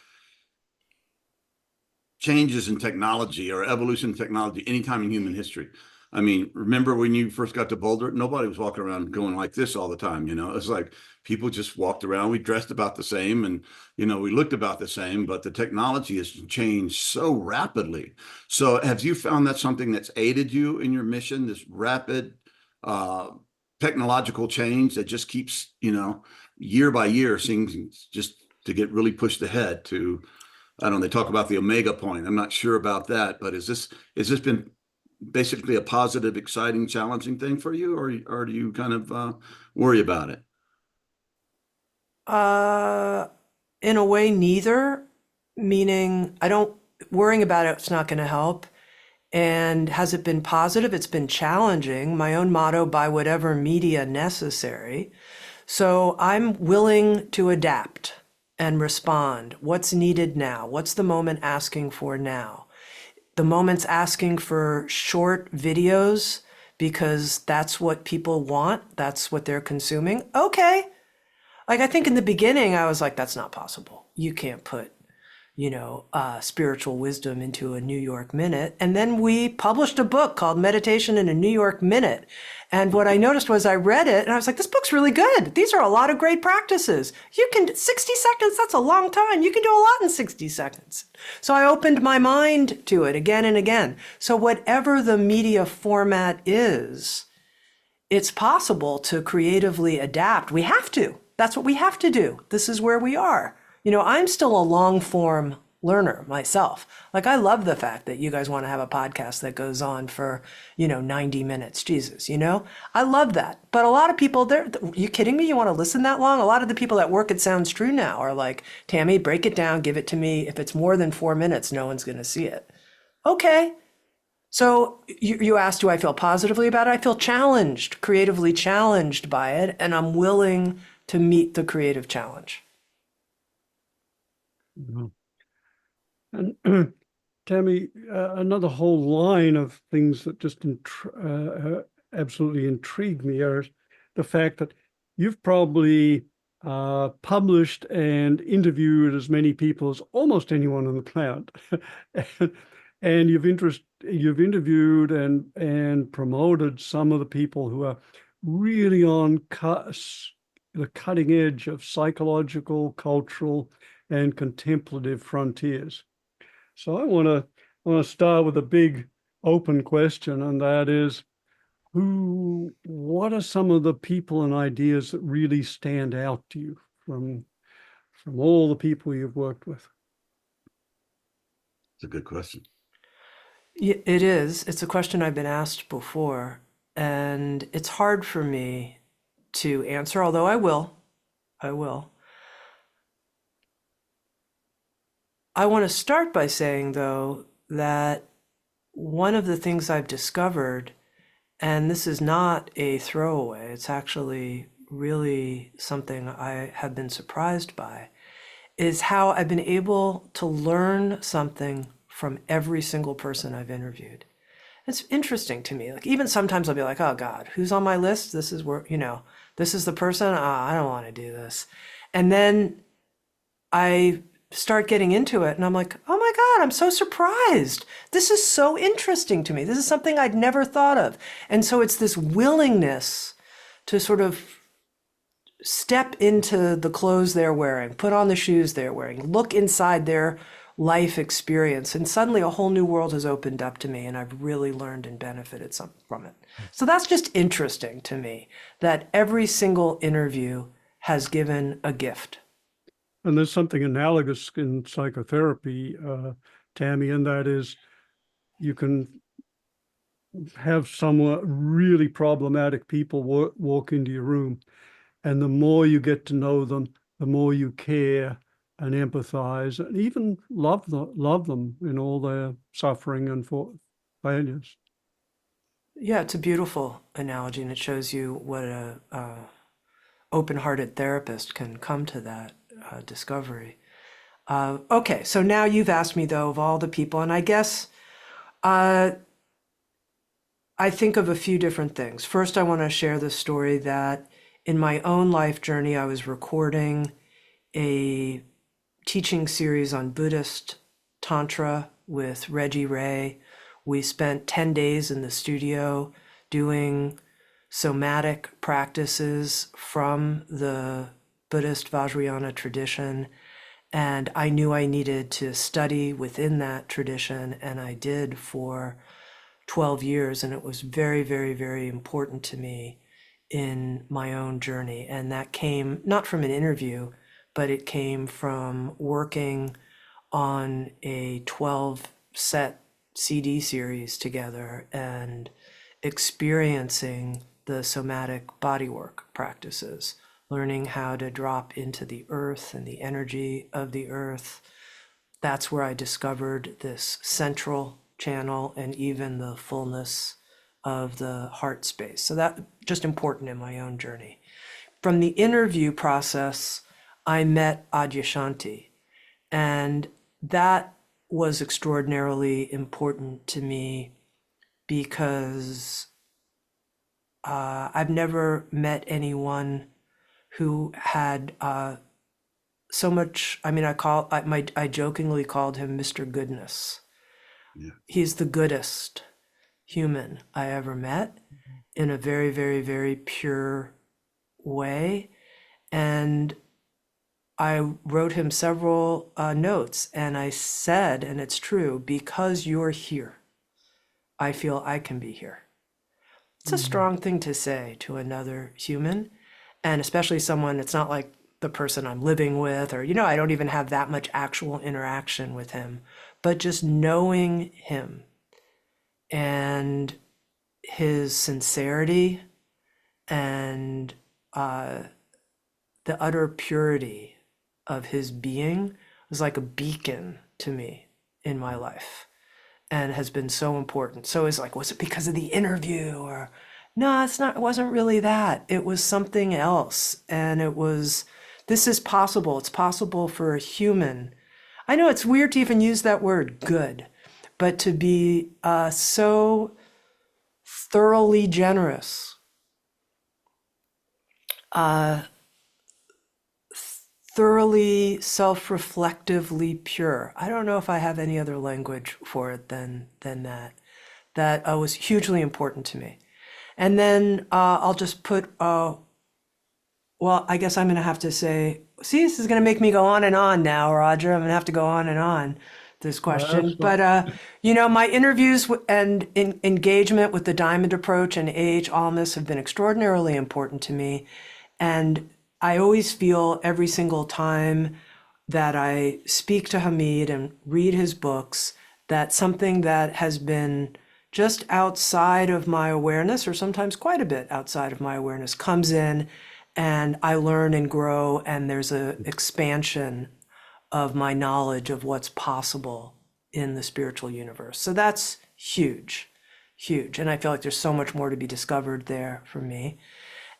changes in technology or evolution in technology anytime in human history? I mean, remember when you first got to Boulder, nobody was walking around going like this all the time. You know, it's like people just walked around. We dressed about the same and, you know, we looked about the same, but the technology has changed so rapidly. So have you found that something that's aided you in your mission, this rapid technological change that just keeps, you know, year by year seems just to get really pushed ahead to, I don't know, they talk about the omega point. I'm not sure about that, but has this been basically a positive, exciting, challenging thing for you, or do you kind of worry about it? In a way, neither, meaning I don't, worrying about it's not going to help. And has it been positive? It's been challenging. My own motto, by whatever media necessary. So I'm willing to adapt and respond. What's needed now? What's the moment asking for now? The moment's asking for short videos because that's what people want. That's what they're consuming. Okay. Like, I think in the beginning, I was like, that's not possible. You can't put, you know, spiritual wisdom into a New York Minute. And then we published a book called Meditation in a New York Minute. And what I noticed was I read it and I was like, this book's really good. These are a lot of great practices. 60 seconds, that's a long time. You can do a lot in 60 seconds. So I opened my mind to it again and again. So whatever the media format is, it's possible to creatively adapt. We have to. That's what we have to do. This is where we are. You know, I'm still a long form learner myself. Like, I love the fact that you guys want to have a podcast that goes on for, 90 minutes. Jesus, I love that. But a lot of people, you kidding me? You want to listen that long? A lot of the people that work at Sounds True now are like, Tami, break it down, give it to me. If it's more than 4 minutes, no one's going to see it. Okay. So you asked, do I feel positively about it? I feel challenged, creatively challenged by it, and I'm willing to meet the creative challenge. Mhm. And Tami, another whole line of things that just absolutely intrigue me are the fact that you've probably published and interviewed as many people as almost anyone on the planet, and you've interviewed and promoted some of the people who are really on the cutting edge of psychological, cultural, and contemplative frontiers. So I want to start with a big open question, and that is, what are some of the people and ideas that really stand out to you from all the people you've worked with? It's a good question. It is. It's a question I've been asked before, and it's hard for me to answer, although I will. I will. I want to start by saying, though, that one of the things I've discovered, and this is not a throwaway, it's actually really something I have been surprised by, is how I've been able to learn something from every single person I've interviewed. It's interesting to me. Like, even sometimes I'll be like, oh God, who's on my list? This is where, this is the person. I don't want to do this. And then I start getting into it and I'm like, oh my God, I'm so surprised. This is so interesting to me. This is something I'd never thought of. And so it's this willingness to sort of step into the clothes they're wearing, put on the shoes they're wearing, look inside their life experience. And suddenly a whole new world has opened up to me and I've really learned and benefited from it. So that's just interesting to me, that every single interview has given a gift. And there's something analogous in psychotherapy, Tami, and that is you can have somewhat really problematic people walk into your room, and the more you get to know them, the more you care and empathize and even love them in all their suffering and failures. Yeah, it's a beautiful analogy, and it shows you what a open-hearted therapist can come to that discovery. Okay, so now you've asked me, though, of all the people, and I guess I think of a few different things. First, I want to share the story that in my own life journey, I was recording a teaching series on Buddhist Tantra with Reggie Ray. We spent 10 days in the studio doing somatic practices from the Buddhist Vajrayana tradition. And I knew I needed to study within that tradition, and I did for 12 years. And it was very, very, very important to me in my own journey. And that came not from an interview, but it came from working on a 12-set CD series together and experiencing the somatic bodywork practices, learning how to drop into the earth and the energy of the earth. That's where I discovered this central channel and even the fullness of the heart space. So that just important in my own journey. From the interview process, I met Adyashanti, and that was extraordinarily important to me because I've never met anyone who had so much. I mean, I jokingly called him Mr. Goodness. Yeah. He's the goodest human I ever met in a very, very, very pure way. And I wrote him several notes, and I said, and it's true, because you're here, I feel I can be here. It's a strong thing to say to another human, and especially someone, it's not like the person I'm living with, or, I don't even have that much actual interaction with him, but just knowing him and his sincerity and the utter purity of his being was like a beacon to me in my life and has been so important. So it's like, was it because of the interview? Or no, it wasn't really that. It was something else. And it was, this is possible. It's possible for a human. I know it's weird to even use that word, good, but to be so thoroughly generous, thoroughly self-reflectively pure. I don't know if I have any other language for it than that. That was hugely important to me. And then I'll just put, well, I guess I'm going to have to say, see, this is going to make me go on and on now, Roger. I'm going to have to go on and on this question. But, my interviews and engagement with the Diamond Approach and Almus have been extraordinarily important to me. And I always feel every single time that I speak to Hamid and read his books that something that has been just outside of my awareness, or sometimes quite a bit outside of my awareness, comes in, and I learn and grow, and there's an expansion of my knowledge of what's possible in the spiritual universe. So that's huge, huge. And I feel like there's so much more to be discovered there for me.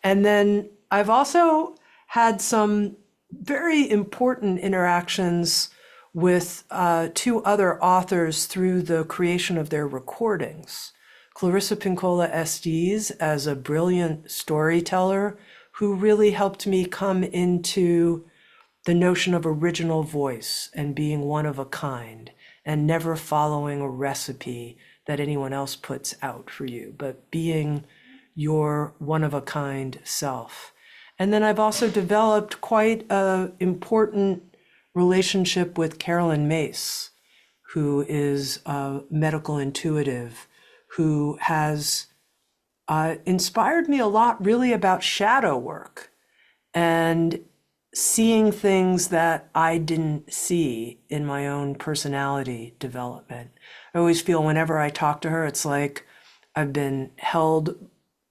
And then I've also had some very important interactions with two other authors through the creation of their recordings. Clarissa Pinkola Estes, as a brilliant storyteller who really helped me come into the notion of original voice and being one of a kind and never following a recipe that anyone else puts out for you, but being your one of a kind self. And then I've also developed quite an important relationship with Carolyn Mace, who is a medical intuitive, who has inspired me a lot really about shadow work and seeing things that I didn't see in my own personality development. I always feel whenever I talk to her, it's like I've been held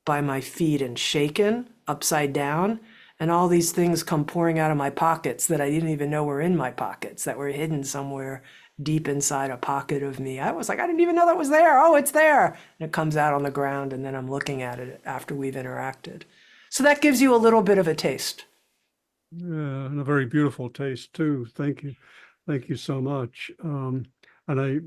by my feet and shaken upside down, and all these things come pouring out of my pockets that I didn't even know were in my pockets, that were hidden somewhere deep inside a pocket of me. I was like, I didn't even know that was there. Oh, it's there. And it comes out on the ground, and then I'm looking at it after we've interacted. So that gives you a little bit of a taste. Yeah, and a very beautiful taste too. Thank you. Thank you so much. And I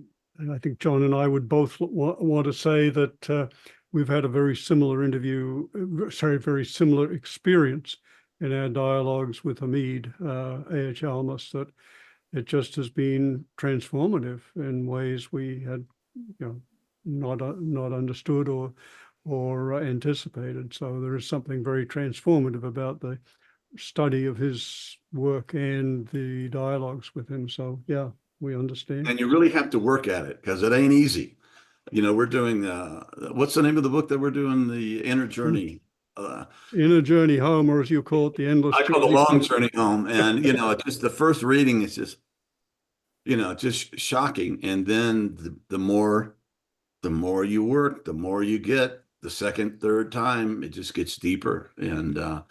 think John and I would both want to say that we've had a very similar very similar experience in our dialogues with Hamid A.H. Almus, that it just has been transformative in ways we had, not understood or anticipated. So there is something very transformative about the study of his work and the dialogues with him. So yeah, we understand. And you really have to work at it because it ain't easy. We're doing what's the name of the book that we're doing? The Inner Journey. Inner Journey Home, or as you call it, the Endless I call Journey. the Long Journey Home. And just the first reading is just shocking. And then the more you work, the more you get. The second, third time, it just gets deeper. And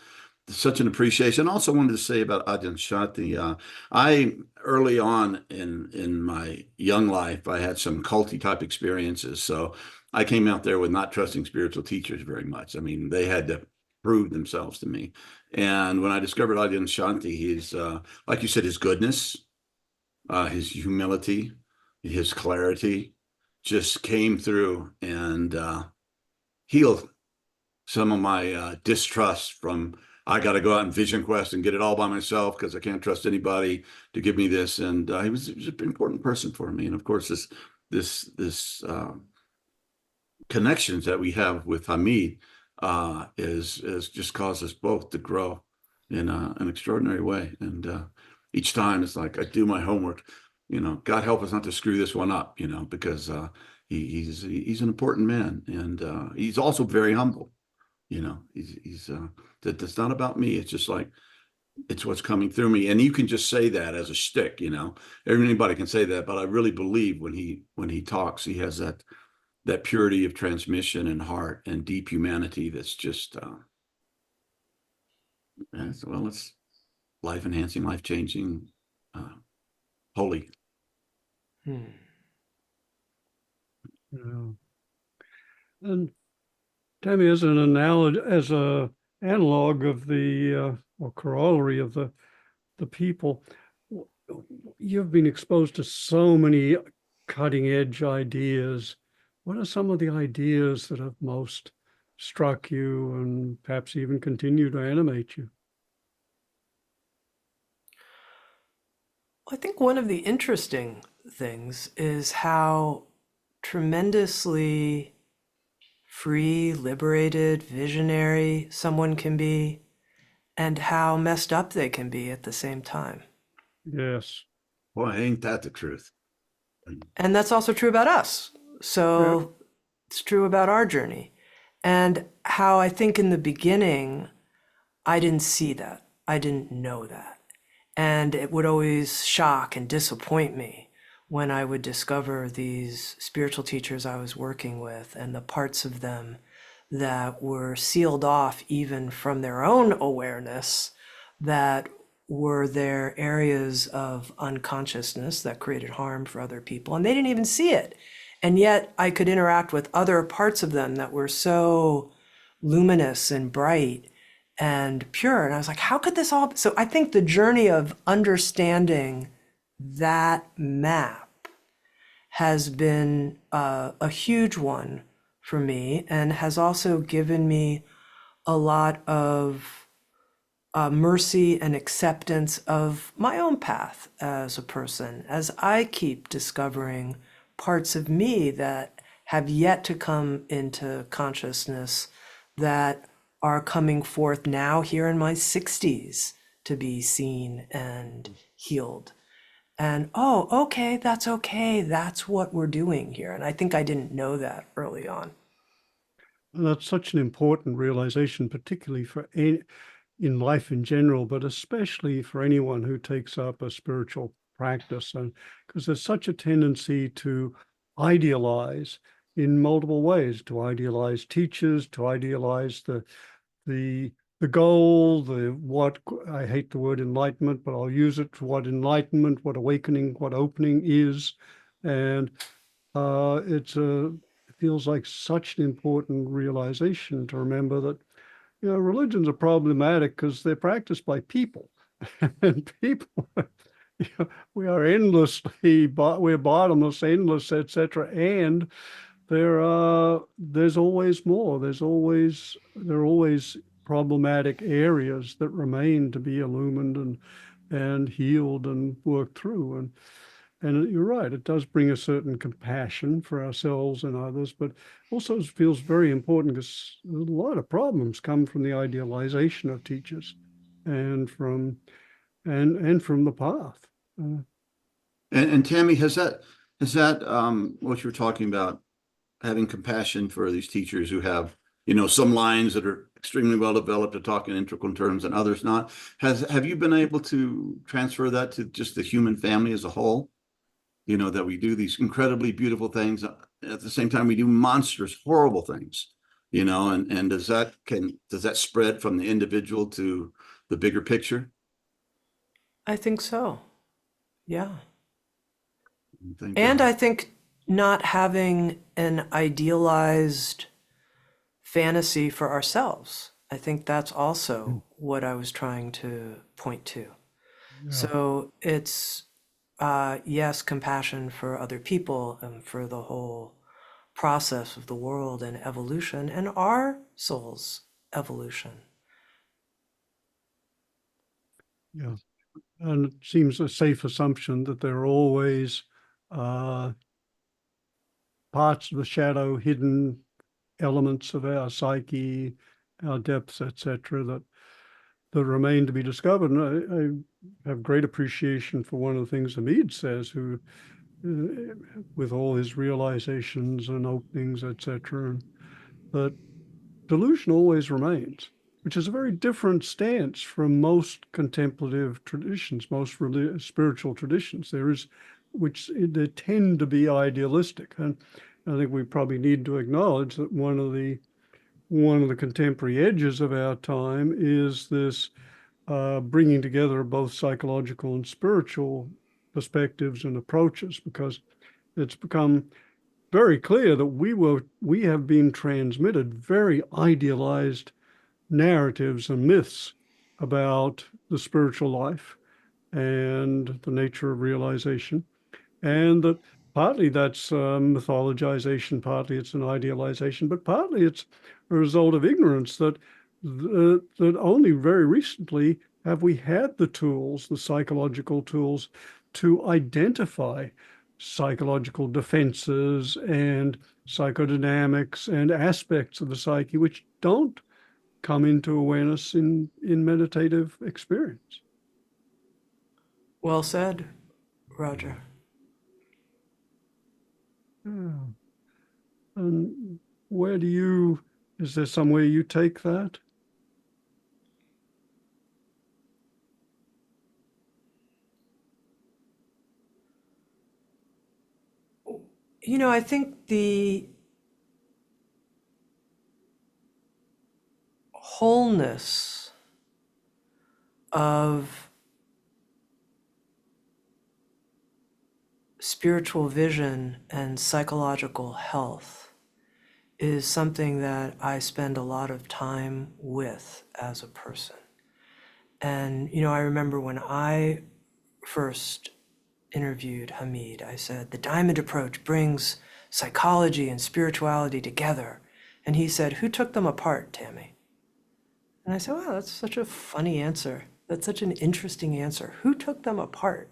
such an appreciation. I also wanted to say about Ajahn Shanti. I early on in my young life, I had some culty type experiences. So I came out there with not trusting spiritual teachers very much. I mean, they had to prove themselves to me. And when I discovered Ajahn Shanti, he's like you said, his goodness, his humility, his clarity just came through and healed some of my distrust from I got to go out and vision quest and get it all by myself because I can't trust anybody to give me this. And he was an important person for me. And of course, this connections that we have with Hamid is just caused us both to grow in an extraordinary way. And each time it's like I do my homework. God help us not to screw this one up. Because he's an important man, and he's also very humble. He's that's not about me. It's just like It's what's coming through me. And you can just say that as a shtick, anybody can say that, but I really believe when he talks, he has that purity of transmission and heart and deep humanity that's just it's life enhancing, life changing, holy. Hmm. Yeah. And Tami, as an analogy, as a analog of the or corollary of the people, you've been exposed to so many cutting edge ideas. What are some of the ideas that have most struck you and perhaps even continue to animate you? I think one of the interesting things is how tremendously free, liberated, visionary someone can be, and how messed up they can be at the same time. Yes. Boy, ain't that the truth? And that's also true about us. Yeah. So it's true about our journey. And how I think in the beginning, I didn't see that. I didn't know that. And it would always shock and disappoint me when I would discover these spiritual teachers I was working with and the parts of them that were sealed off even from their own awareness, that were their areas of unconsciousness that created harm for other people. And they didn't even see it. And yet I could interact with other parts of them that were so luminous and bright and pure. And I was like, how could this all? So I think the journey of understanding that map has been a huge one for me, and has also given me a lot of mercy and acceptance of my own path as a person, as I keep discovering parts of me that have yet to come into consciousness, that are coming forth now here in my 60s to be seen and healed. And oh, okay, that's okay. That's what we're doing here. And I think I didn't know that early on. And that's such an important realization, particularly for in life in general, but especially for anyone who takes up a spiritual practice. And because there's such a tendency to idealize in multiple ways, to idealize teachers, to idealize the goal, the what, I hate the word enlightenment, but I'll use it, what enlightenment, what awakening, what opening is. And it feels like such an important realization to remember that, religions are problematic because they're practiced by people. And people, we are endlessly, we're bottomless, endless, etc. And there's always more. There are always problematic areas that remain to be illumined and healed and worked through. And you're right, it does bring a certain compassion for ourselves and others, but also feels very important because a lot of problems come from the idealization of teachers and from the path. And Tami, has that what you're talking about, having compassion for these teachers who have, some lines that are extremely well developed to talk in integral terms and others not, have you been able to transfer that to just the human family as a whole? That we do these incredibly beautiful things, at the same time we do monstrous, horrible things, and does that spread from the individual to the bigger picture? I think so. Yeah. Thank And God. I think not having an idealized fantasy for ourselves. I think that's also what I was trying to point to. Yeah. So it's, yes, compassion for other people and for the whole process of the world and evolution and our soul's evolution. Yeah. And it seems a safe assumption that there are always uh, parts of the shadow, hidden elements of our psyche, our depths, etc., that remain to be discovered. And I have great appreciation for one of the things Hamid says, who, with all his realizations and openings, etc., that delusion always remains. which is a very different stance from most contemplative traditions, most spiritual traditions. They tend to be idealistic. And I think we probably need to acknowledge that one of the contemporary edges of our time is this bringing together both psychological and spiritual perspectives and approaches, because it's become very clear that we have been transmitted very idealized narratives and myths about the spiritual life and the nature of realization, and that partly that's mythologization, partly it's an idealization, but partly it's a result of ignorance that only very recently have we had the tools, the psychological tools, to identify psychological defenses and psychodynamics and aspects of the psyche which don't come into awareness in meditative experience. Well said, Roger. Yeah. And is there somewhere you take that? I think the wholeness of spiritual vision and psychological health is something that I spend a lot of time with as a person. And, I remember when I first interviewed Hamid, I said, the diamond approach brings psychology and spirituality together. And he said, who took them apart, Tami? And I said, wow, that's such a funny answer. That's such an interesting answer. Who took them apart?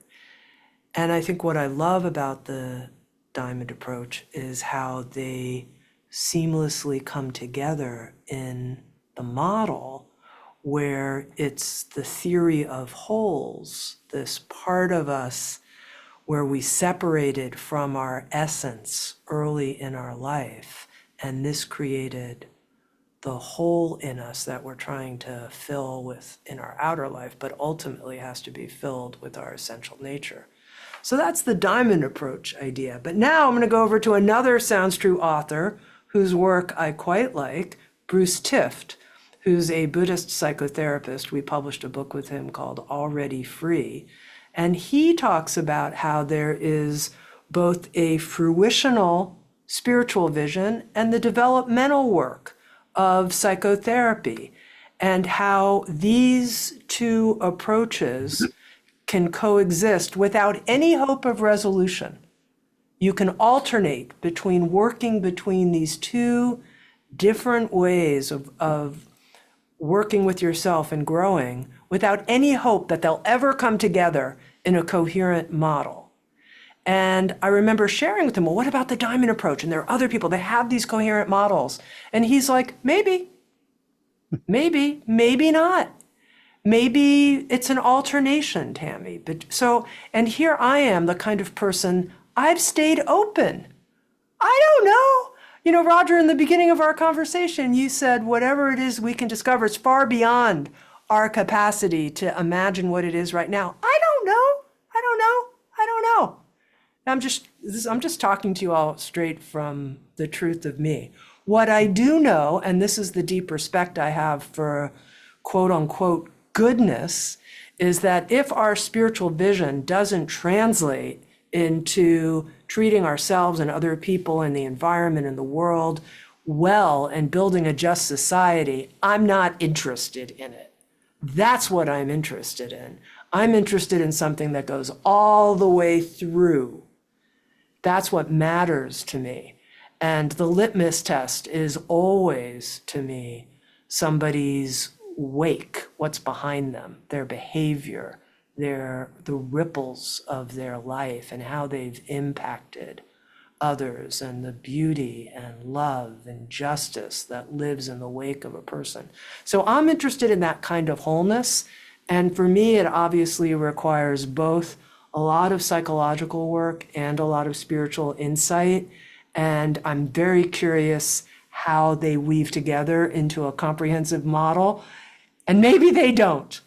And I think what I love about the diamond approach is how they seamlessly come together in the model, where it's the theory of wholes, this part of us where we separated from our essence early in our life, and this created the hole in us that we're trying to fill with in our outer life, but ultimately has to be filled with our essential nature. So that's the diamond approach idea. But now I'm going to go over to another Sounds True author whose work I quite like, Bruce Tift, who's a Buddhist psychotherapist. We published a book with him called Already Free. And he talks about how there is both a fruitional spiritual vision and the developmental work of psychotherapy, and how these two approaches can coexist without any hope of resolution. You can alternate between working between these two different ways of working with yourself and growing without any hope that they'll ever come together in a coherent model. And I remember sharing with him, well, what about the diamond approach? And there are other people that have these coherent models. And he's like, maybe not. Maybe it's an alternation, Tami. And here I am, the kind of person, I've stayed open. I don't know. Roger, in the beginning of our conversation, you said whatever it is we can discover is far beyond our capacity to imagine what it is right now. I don't know. I'm just talking to you all straight from the truth of me. What I do know, and this is the deep respect I have for quote unquote goodness, is that if our spiritual vision doesn't translate into treating ourselves and other people and the environment and the world well and building a just society, I'm not interested in it. That's what I'm interested in. I'm interested in something that goes all the way through. That's what matters to me. And the litmus test is always, to me, somebody's wake, what's behind them, their behavior, the ripples of their life and how they've impacted others, and the beauty and love and justice that lives in the wake of a person. So I'm interested in that kind of wholeness. And for me, it obviously requires both a lot of psychological work and a lot of spiritual insight. And I'm very curious how they weave together into a comprehensive model. And maybe they don't.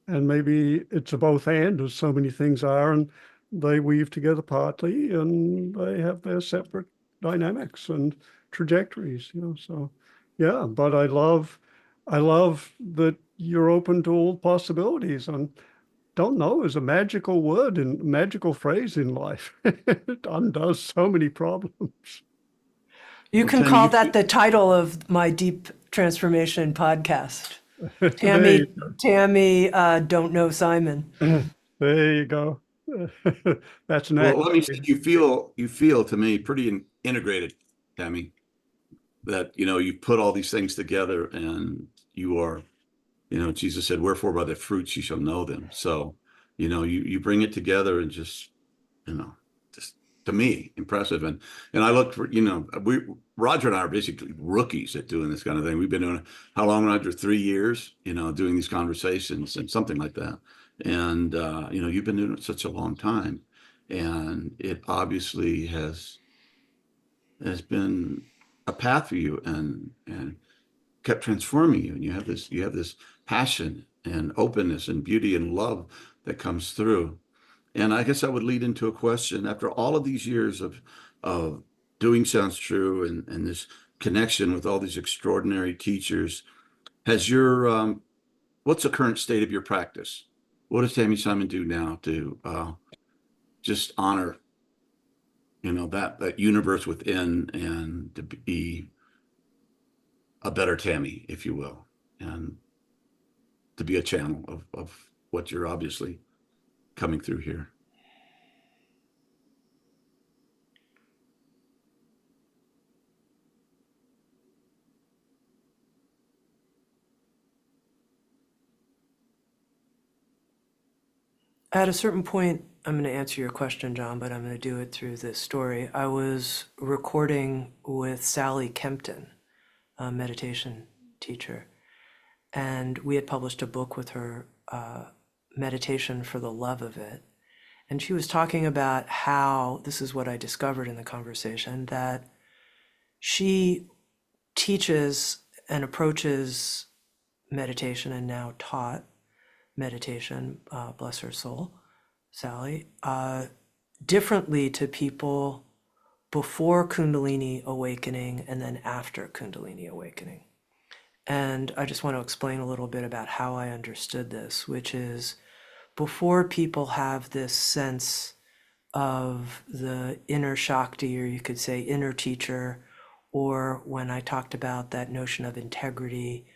And maybe it's a both and, as so many things are, and they weave together partly, and they have their separate dynamics and trajectories, So, yeah, but I love that you're open to all possibilities. And don't know is a magical word and magical phrase in life. It undoes so many problems. You Well, can Tammy, call that the title of my Deep Transformation podcast. There Tami, don't know Simon. there you go. That's an well, let me accolade. say, you feel to me pretty integrated, Tammy. That you put all these things together, and you are, Jesus said, "Wherefore by the fruits you shall know them." So, you bring it together, and just just to me impressive. And I look for Roger and I are basically rookies at doing this kind of thing. We've been doing it, how long, Roger? 3 years, doing these conversations and something like that. And you've been doing it such a long time, and it obviously has been a path for you, and kept transforming you. And you have this passion and openness and beauty and love that comes through. And I guess I would lead into a question: after all of these years of doing Sounds True, and this connection with all these extraordinary teachers, has your what's the current state of your practice? What does Tami Simon do now to just honor that universe within, and to be a better Tami, if you will, and to be a channel of what you're obviously coming through here? At a certain point, I'm going to answer your question, John, but I'm going to do it through this story. I was recording with Sally Kempton, a meditation teacher, and we had published a book with her, Meditation for the Love of It. And she was talking about how, this is what I discovered in the conversation, that she teaches and approaches meditation, and now taught meditation, bless her soul, Sally, differently to people before Kundalini awakening and then after Kundalini awakening. And I just want to explain a little bit about how I understood this, which is, before people have this sense of the inner Shakti, or you could say inner teacher, or when I talked about that notion of integrity,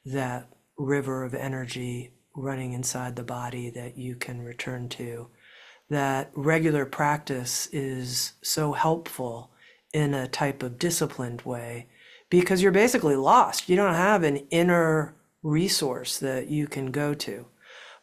that river of energy running inside the body that you can return to, that regular practice is so helpful in a type of disciplined way, because you're basically lost. You don't have an inner resource that you can go to.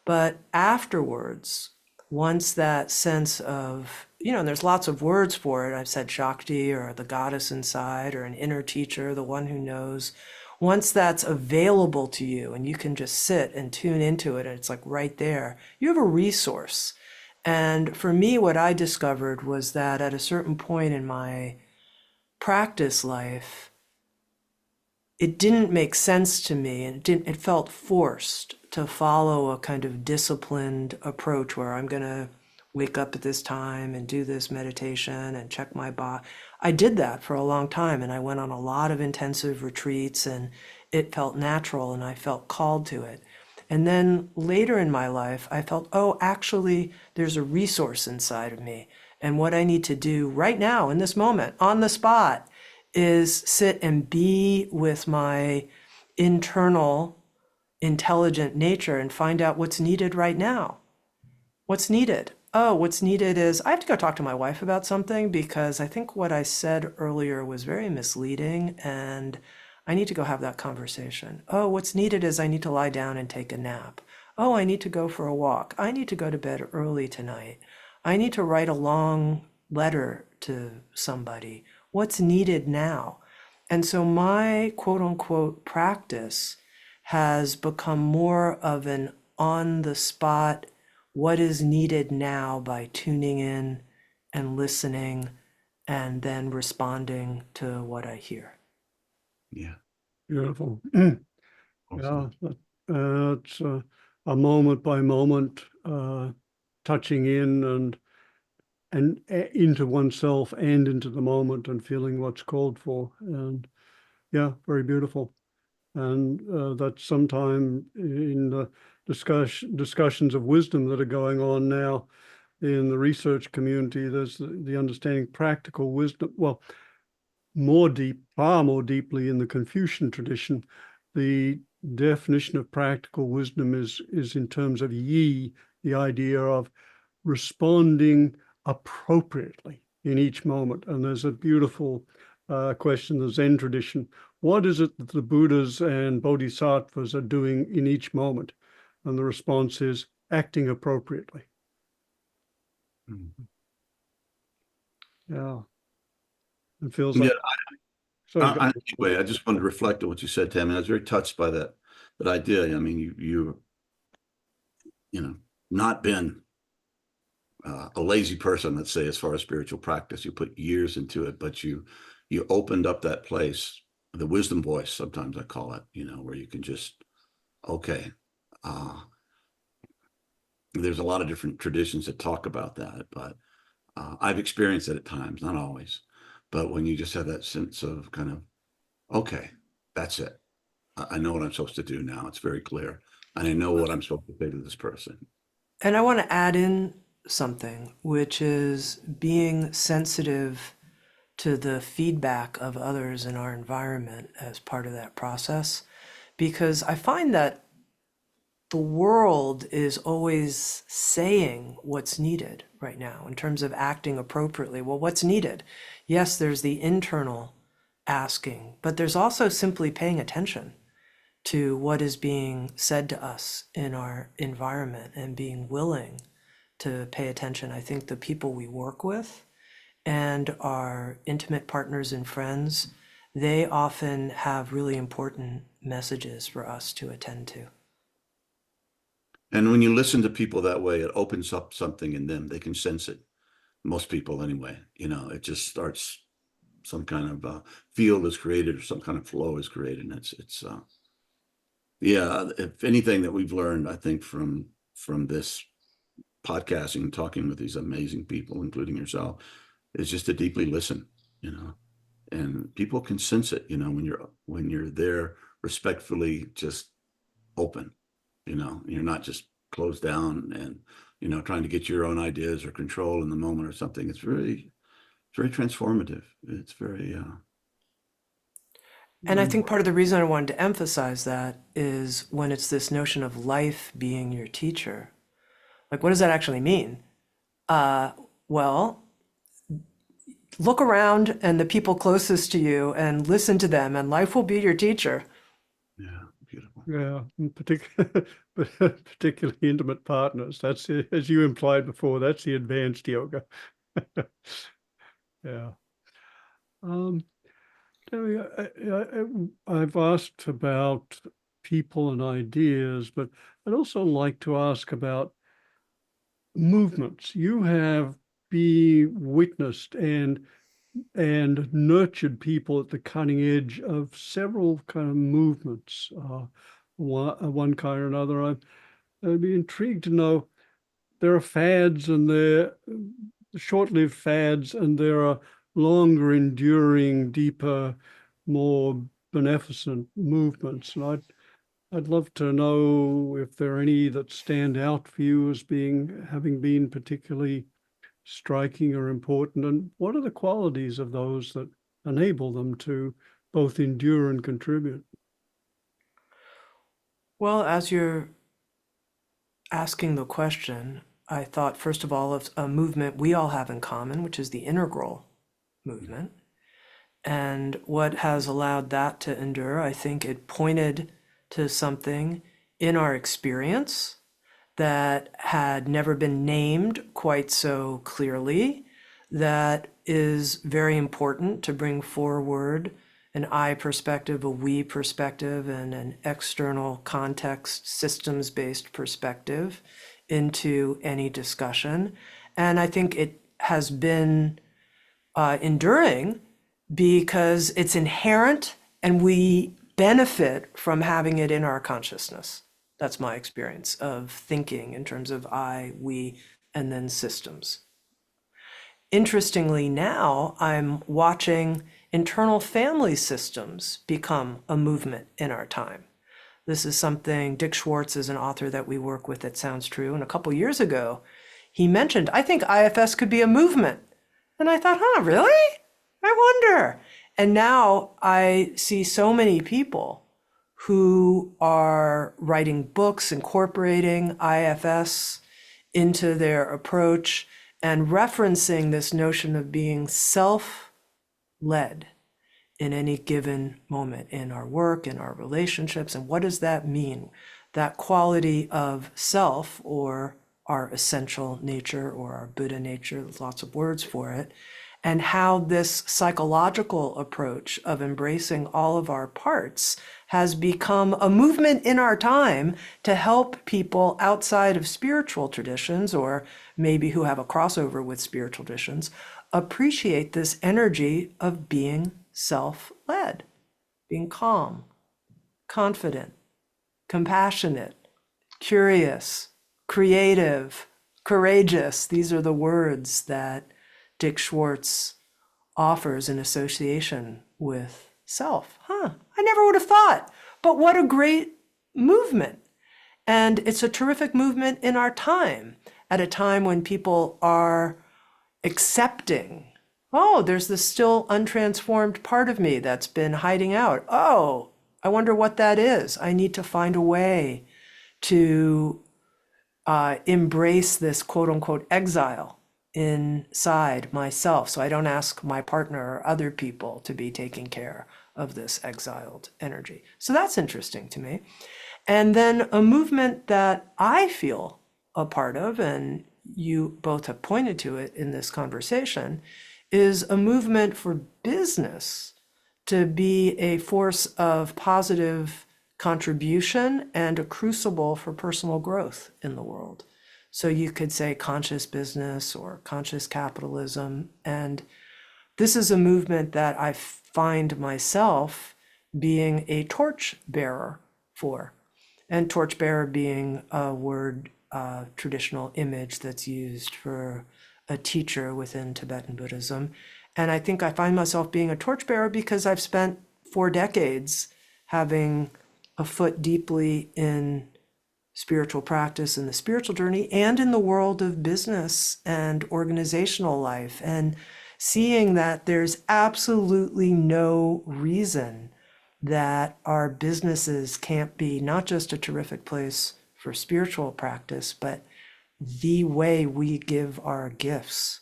But afterwards, once that sense of, and there's lots of words for it. I've said Shakti, or the goddess inside, or an inner teacher, the one who knows. Once that's available to you and you can just sit and tune into it, and it's like right there, you have a resource. And for me, what I discovered was that at a certain point in my practice life, it didn't make sense to me, and it felt forced to follow a kind of disciplined approach where I'm going to wake up at this time and do this meditation and check my body. I did that for a long time, and I went on a lot of intensive retreats, and it felt natural and I felt called to it. And then later in my life, I felt, oh, actually, there's a resource inside of me. And what I need to do right now in this moment, on the spot, is sit and be with my internal intelligent nature and find out what's needed right now. What's needed? Oh, what's needed is I have to go talk to my wife about something, because I think what I said earlier was very misleading, and I need to go have that conversation. Oh, what's needed is I need to lie down and take a nap. Oh, I need to go for a walk. I need to go to bed early tonight. I need to write a long letter to somebody. What's needed now? And so my quote unquote practice has become more of an on the spot, what is needed now, by tuning in and listening and then responding to what I hear. Yeah. Beautiful. Awesome. Yeah, it's a moment by moment touching in and into oneself and into the moment and feeling what's called for. And yeah, very beautiful. And that's sometime in the discussions of wisdom that are going on now in the research community. There's the understanding practical wisdom. Well, far more deeply in the Confucian tradition, the definition of practical wisdom is in terms of yi, the idea of responding appropriately in each moment. And there's a beautiful question in the Zen tradition. What is it that the Buddhas and Bodhisattvas are doing in each moment? And the response is acting appropriately. Mhm. Yeah. It feels Yeah. like, sorry, go ahead. Anyway, I just wanted to reflect on what you said, Tammy. I was very touched by that idea. I mean, you know, not been a lazy person, let's say, as far as spiritual practice. You put years into it, but you opened up that place, the wisdom voice, sometimes I call it, where you can just, okay. There's a lot of different traditions that talk about that, but I've experienced it at times, not always. But when you just have that sense of kind of, okay, that's it. I know what I'm supposed to do now. It's very clear. And I know what I'm supposed to say to this person. And I want to add in something, which is being sensitive to the feedback of others in our environment as part of that process. Because I find that the world is always saying what's needed right now in terms of acting appropriately. Well, what's needed? Yes, there's the internal asking, but there's also simply paying attention to what is being said to us in our environment and being willing to pay attention. I think the people we work with and our intimate partners and friends, they often have really important messages for us to attend to. And when you listen to people that way, it opens up something in them. They can sense it. Most people, anyway. It just starts, some kind of field is created or some kind of flow is created. And yeah, if anything that we've learned, I think from this podcasting and talking with these amazing people, including yourself, is just to deeply listen, and people can sense it, when you're there respectfully, just open, you're not just closed down and, trying to get your own ideas or control in the moment or something. It's very transformative. It's very, And I think part of the reason I wanted to emphasize that is when it's this notion of life being your teacher. Like, what does that actually mean? Well, look around and the people closest to you and listen to them, and life will be your teacher. yeah, beautiful. Yeah, particularly intimate partners. That's it, as you implied before. That's the advanced yoga. Yeah. I've asked about people and ideas, but I'd also like to ask about movements. You have witnessed and nurtured people at the cutting edge of several kind of movements, one kind or another. I'd be intrigued to know, there are fads and they're short-lived fads, and there are longer enduring, deeper, more beneficent movements. And I'd love to know if there are any that stand out for you as having been particularly striking or important, and what are the qualities of those that enable them to both endure and contribute? Well, as you're asking the question, I thought, first of all, of a movement we all have in common, which is the integral movement. And what has allowed that to endure, I think it pointed to something in our experience that had never been named quite so clearly, that is very important to bring forward an I perspective, a we perspective, and an external context, systems-based perspective into any discussion. And I think it has been enduring because it's inherent and we benefit from having it in our consciousness. That's my experience of thinking in terms of I, we, and then systems. Interestingly, now I'm watching internal family systems become a movement in our time. This is something Dick Schwartz is an author that we work with at Sounds True. And a couple years ago, he mentioned, I think IFS could be a movement. And I thought, really? I wonder. And now I see so many people who are writing books, incorporating IFS into their approach and referencing this notion of being self-led in any given moment in our work, in our relationships. And what does that mean? That quality of self, or our essential nature, or our Buddha nature, there's lots of words for it, and how this psychological approach of embracing all of our parts has become a movement in our time to help people outside of spiritual traditions, or maybe who have a crossover with spiritual traditions, appreciate this energy of being self-led, being calm, confident, compassionate, curious, creative, courageous. These are the words that Dick Schwartz offers in association with self. I never would have thought, but what a great movement. And it's a terrific movement in our time, at a time when people are accepting, there's this still untransformed part of me that's been hiding out. I wonder what that is. I need to find a way to embrace this quote unquote exile inside myself, so I don't ask my partner or other people to be taking care of this exiled energy. So that's interesting to me. And then a movement that I feel a part of, and you both have pointed to it in this conversation, is a movement for business to be a force of positive contribution and a crucible for personal growth in the world. So you could say conscious business or conscious capitalism. And this is a movement that I find myself being a torchbearer for. And torchbearer being a word, traditional image that's used for a teacher within Tibetan Buddhism. And I think I find myself being a torchbearer because I've spent 4 decades having a foot deeply in spiritual practice and the spiritual journey, and in the world of business and organizational life, and seeing that there's absolutely no reason that our businesses can't be not just a terrific place for spiritual practice, but the way we give our gifts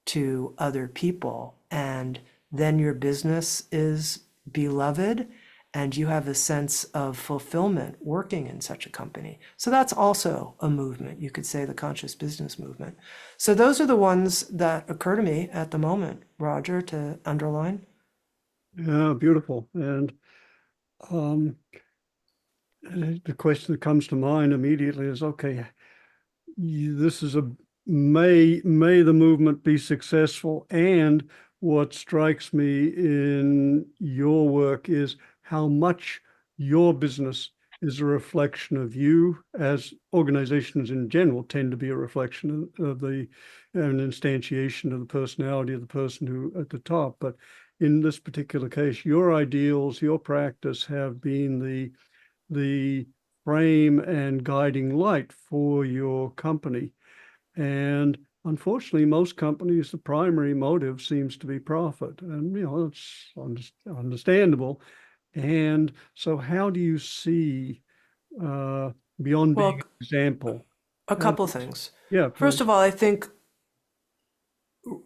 to other people. And then your business is beloved and you have a sense of fulfillment working in such a company. So that's also a movement. You could say the conscious business movement. So those are the ones that occur to me at the moment, Roger, to underline. Yeah, beautiful. And the question that comes to mind immediately is, okay, this is may the movement be successful? And what strikes me in your work is how much your business is a reflection of you, as organizations in general tend to be a reflection of an instantiation of the personality of the person who at the top. But in this particular case, your ideals, your practice have been the frame and guiding light for your company. And unfortunately, most companies, the primary motive seems to be profit. And, it's understandable. And so how do you see, beyond being an example? A couple things. Yeah. First of all, I think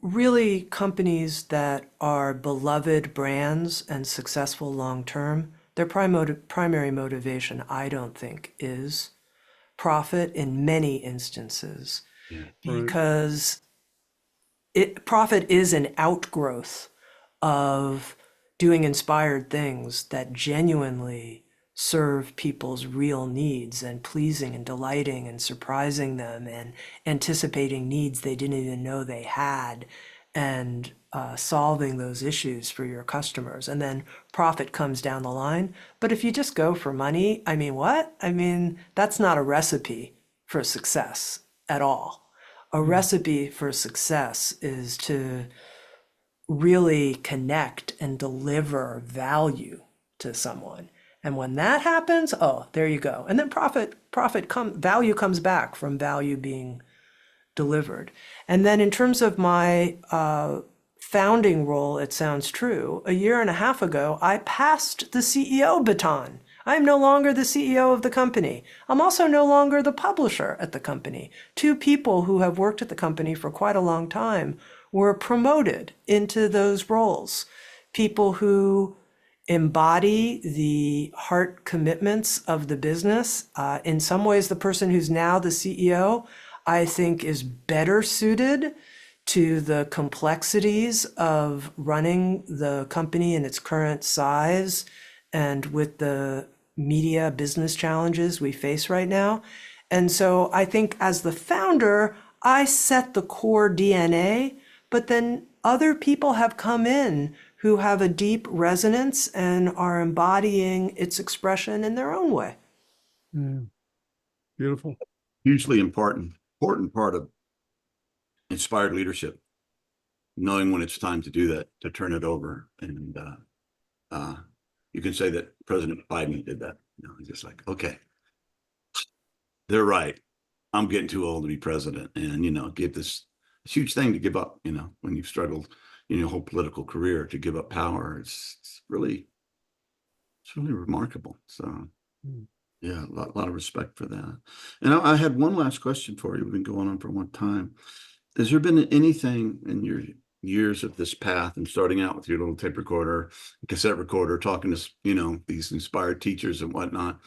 really companies that are beloved brands and successful long-term, their primary motivation, I don't think, is profit in many instances. Yeah. Because profit is an outgrowth of doing inspired things that genuinely serve people's real needs and pleasing and delighting and surprising them and anticipating needs they didn't even know they had. and solving those issues for your customers. And then profit comes down the line. But if you just go for money, I mean, what? I mean, that's not a recipe for success at all. A recipe for success is to really connect and deliver value to someone. And when that happens, oh, there you go. And then value comes back from value being delivered. And then in terms of my founding role at Sounds True, a year and a half ago, I passed the CEO baton. I am no longer the CEO of the company. I'm also no longer the publisher at the company. Two people who have worked at the company for quite a long time were promoted into those roles. People who embody the heart commitments of the business. In some ways, the person who's now the CEO, I think, is better suited to the complexities of running the company in its current size and with the media business challenges we face right now. And so I think as the founder, I set the core DNA, but then other people have come in who have a deep resonance and are embodying its expression in their own way. Beautiful. Hugely important part of inspired leadership, knowing when it's time to do that, to turn it over. And you can say that President Biden did that. He's just like, okay, they're right. I'm getting too old to be president. And, give this huge thing to give up, when you've struggled in your whole political career, to give up power. It's really remarkable. So yeah, a lot of respect for that. And I had one last question for you. We've been going on for one time. Has there been anything in your years of this path and starting out with your little tape recorder, cassette recorder, talking to, these inspired teachers and whatnot,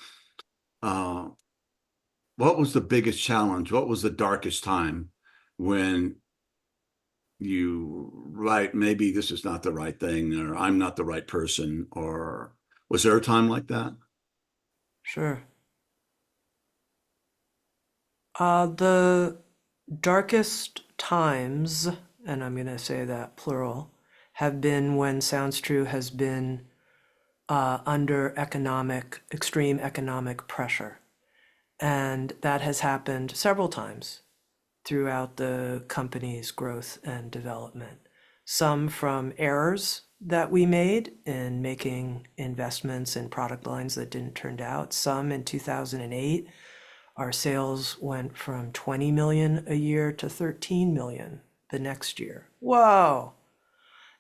what was the biggest challenge? What was the darkest time when maybe this is not the right thing, or I'm not the right person, or was there a time like that? Sure. The darkest times, and I'm going to say that plural, have been when Sounds True has been under extreme economic pressure. And that has happened several times throughout the company's growth and development. Some from errors that we made in making investments in product lines that didn't turn out. Some in 2008, our sales went from 20 million a year to 13 million the next year. Whoa!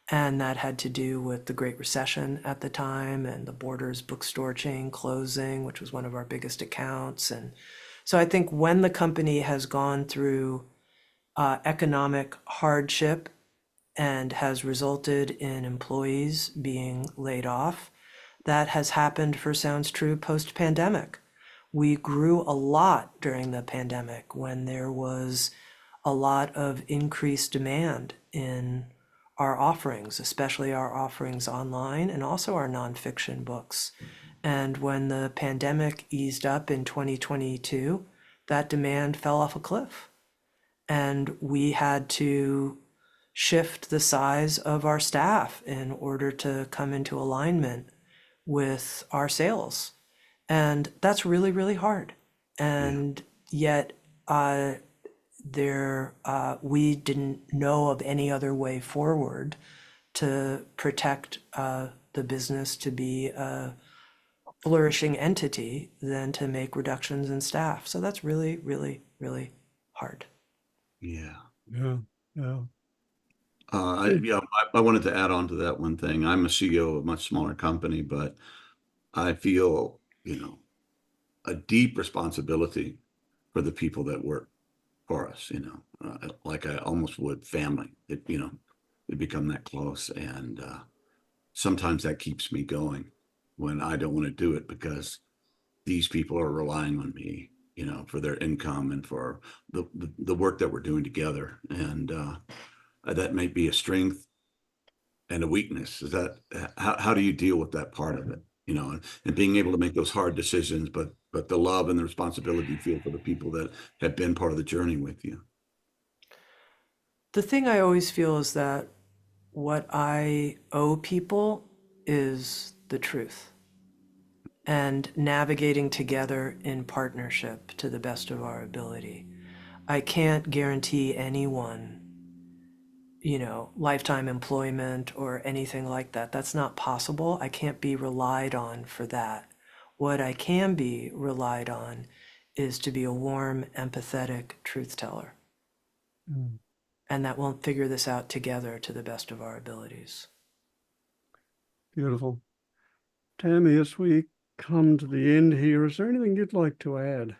And that had to do with the Great Recession at the time and the Borders bookstore chain closing, which was one of our biggest accounts. And so I think when the company has gone through economic hardship and has resulted in employees being laid off, that has happened for Sounds True post-pandemic. We grew a lot during the pandemic when there was a lot of increased demand in our offerings, especially our offerings online and also our nonfiction books. And when the pandemic eased up in 2022, that demand fell off a cliff. And we had to shift the size of our staff in order to come into alignment with our sales. And that's really, really hard. And yet we didn't know of any other way forward to protect the business to be a flourishing entity than to make reductions in staff. So that's really, really, really hard. Yeah. I wanted to add on to that one thing. I'm a CEO of a much smaller company, but I feel, a deep responsibility for the people that work for us, like I almost would family. We become that close. And sometimes that keeps me going when I don't want to do it, because these people are relying on me, for their income and for the work that we're doing together. And that may be a strength and a weakness. Is that how do you deal with that part of it? And being able to make those hard decisions, but the love and the responsibility you feel for the people that have been part of the journey with you. The thing I always feel is that what I owe people is the truth and navigating together in partnership to the best of our ability. I can't guarantee anyone, lifetime employment or anything like that. That's not possible. I can't be relied on for that. What I can be relied on is to be a warm, empathetic truth teller. Mm. And that we'll figure this out together to the best of our abilities. Beautiful. Tami, as we come to the end here, is there anything you'd like to add?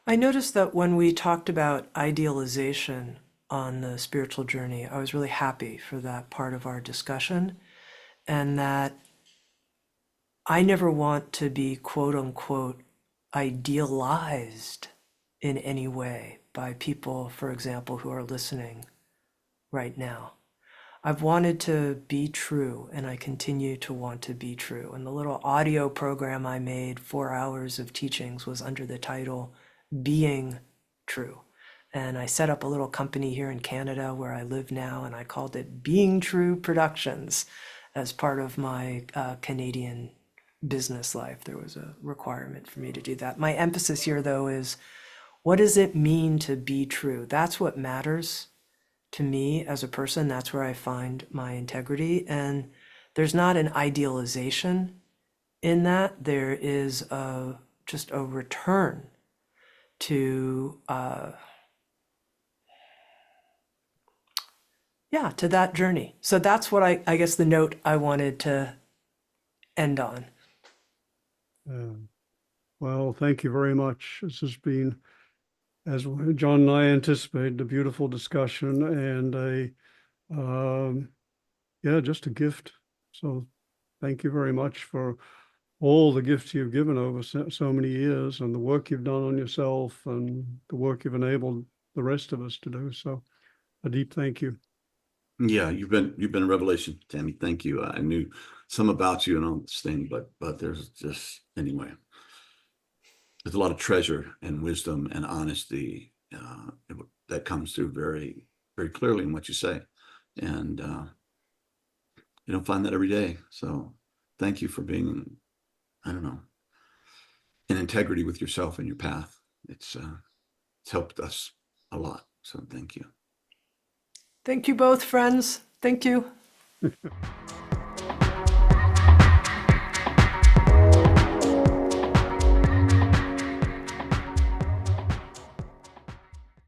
I noticed that when we talked about idealization on the spiritual journey, I was really happy for that part of our discussion, and that I never want to be quote unquote idealized in any way by people, for example, who are listening right now. I've wanted to be true, and I continue to want to be true. And the little audio program I made, 4 hours of teachings, was under the title Being True. And I set up a little company here in Canada where I live now, and I called it Being True Productions as part of my Canadian business life. There was a requirement for me to do that. My emphasis here, though, is what does it mean to be true? That's what matters to me as a person. That's where I find my integrity. And there's not an idealization in that. There is just a return to to that journey. So that's what I guess the note I wanted to end on. Well, thank you very much. This has been, as John and I anticipated, a beautiful discussion and just a gift. So thank you very much for all the gifts you've given over so many years and the work you've done on yourself and the work you've enabled the rest of us to do. So a deep thank you. Yeah, you've been a revelation, Tami. Thank you. I knew some about you and all this thing, but there's just, anyway, there's a lot of treasure and wisdom and honesty that comes through very, very clearly in what you say. And you don't find that every day. So thank you for being, in integrity with yourself and your path. It's helped us a lot. So thank you. Thank you both, friends. Thank you.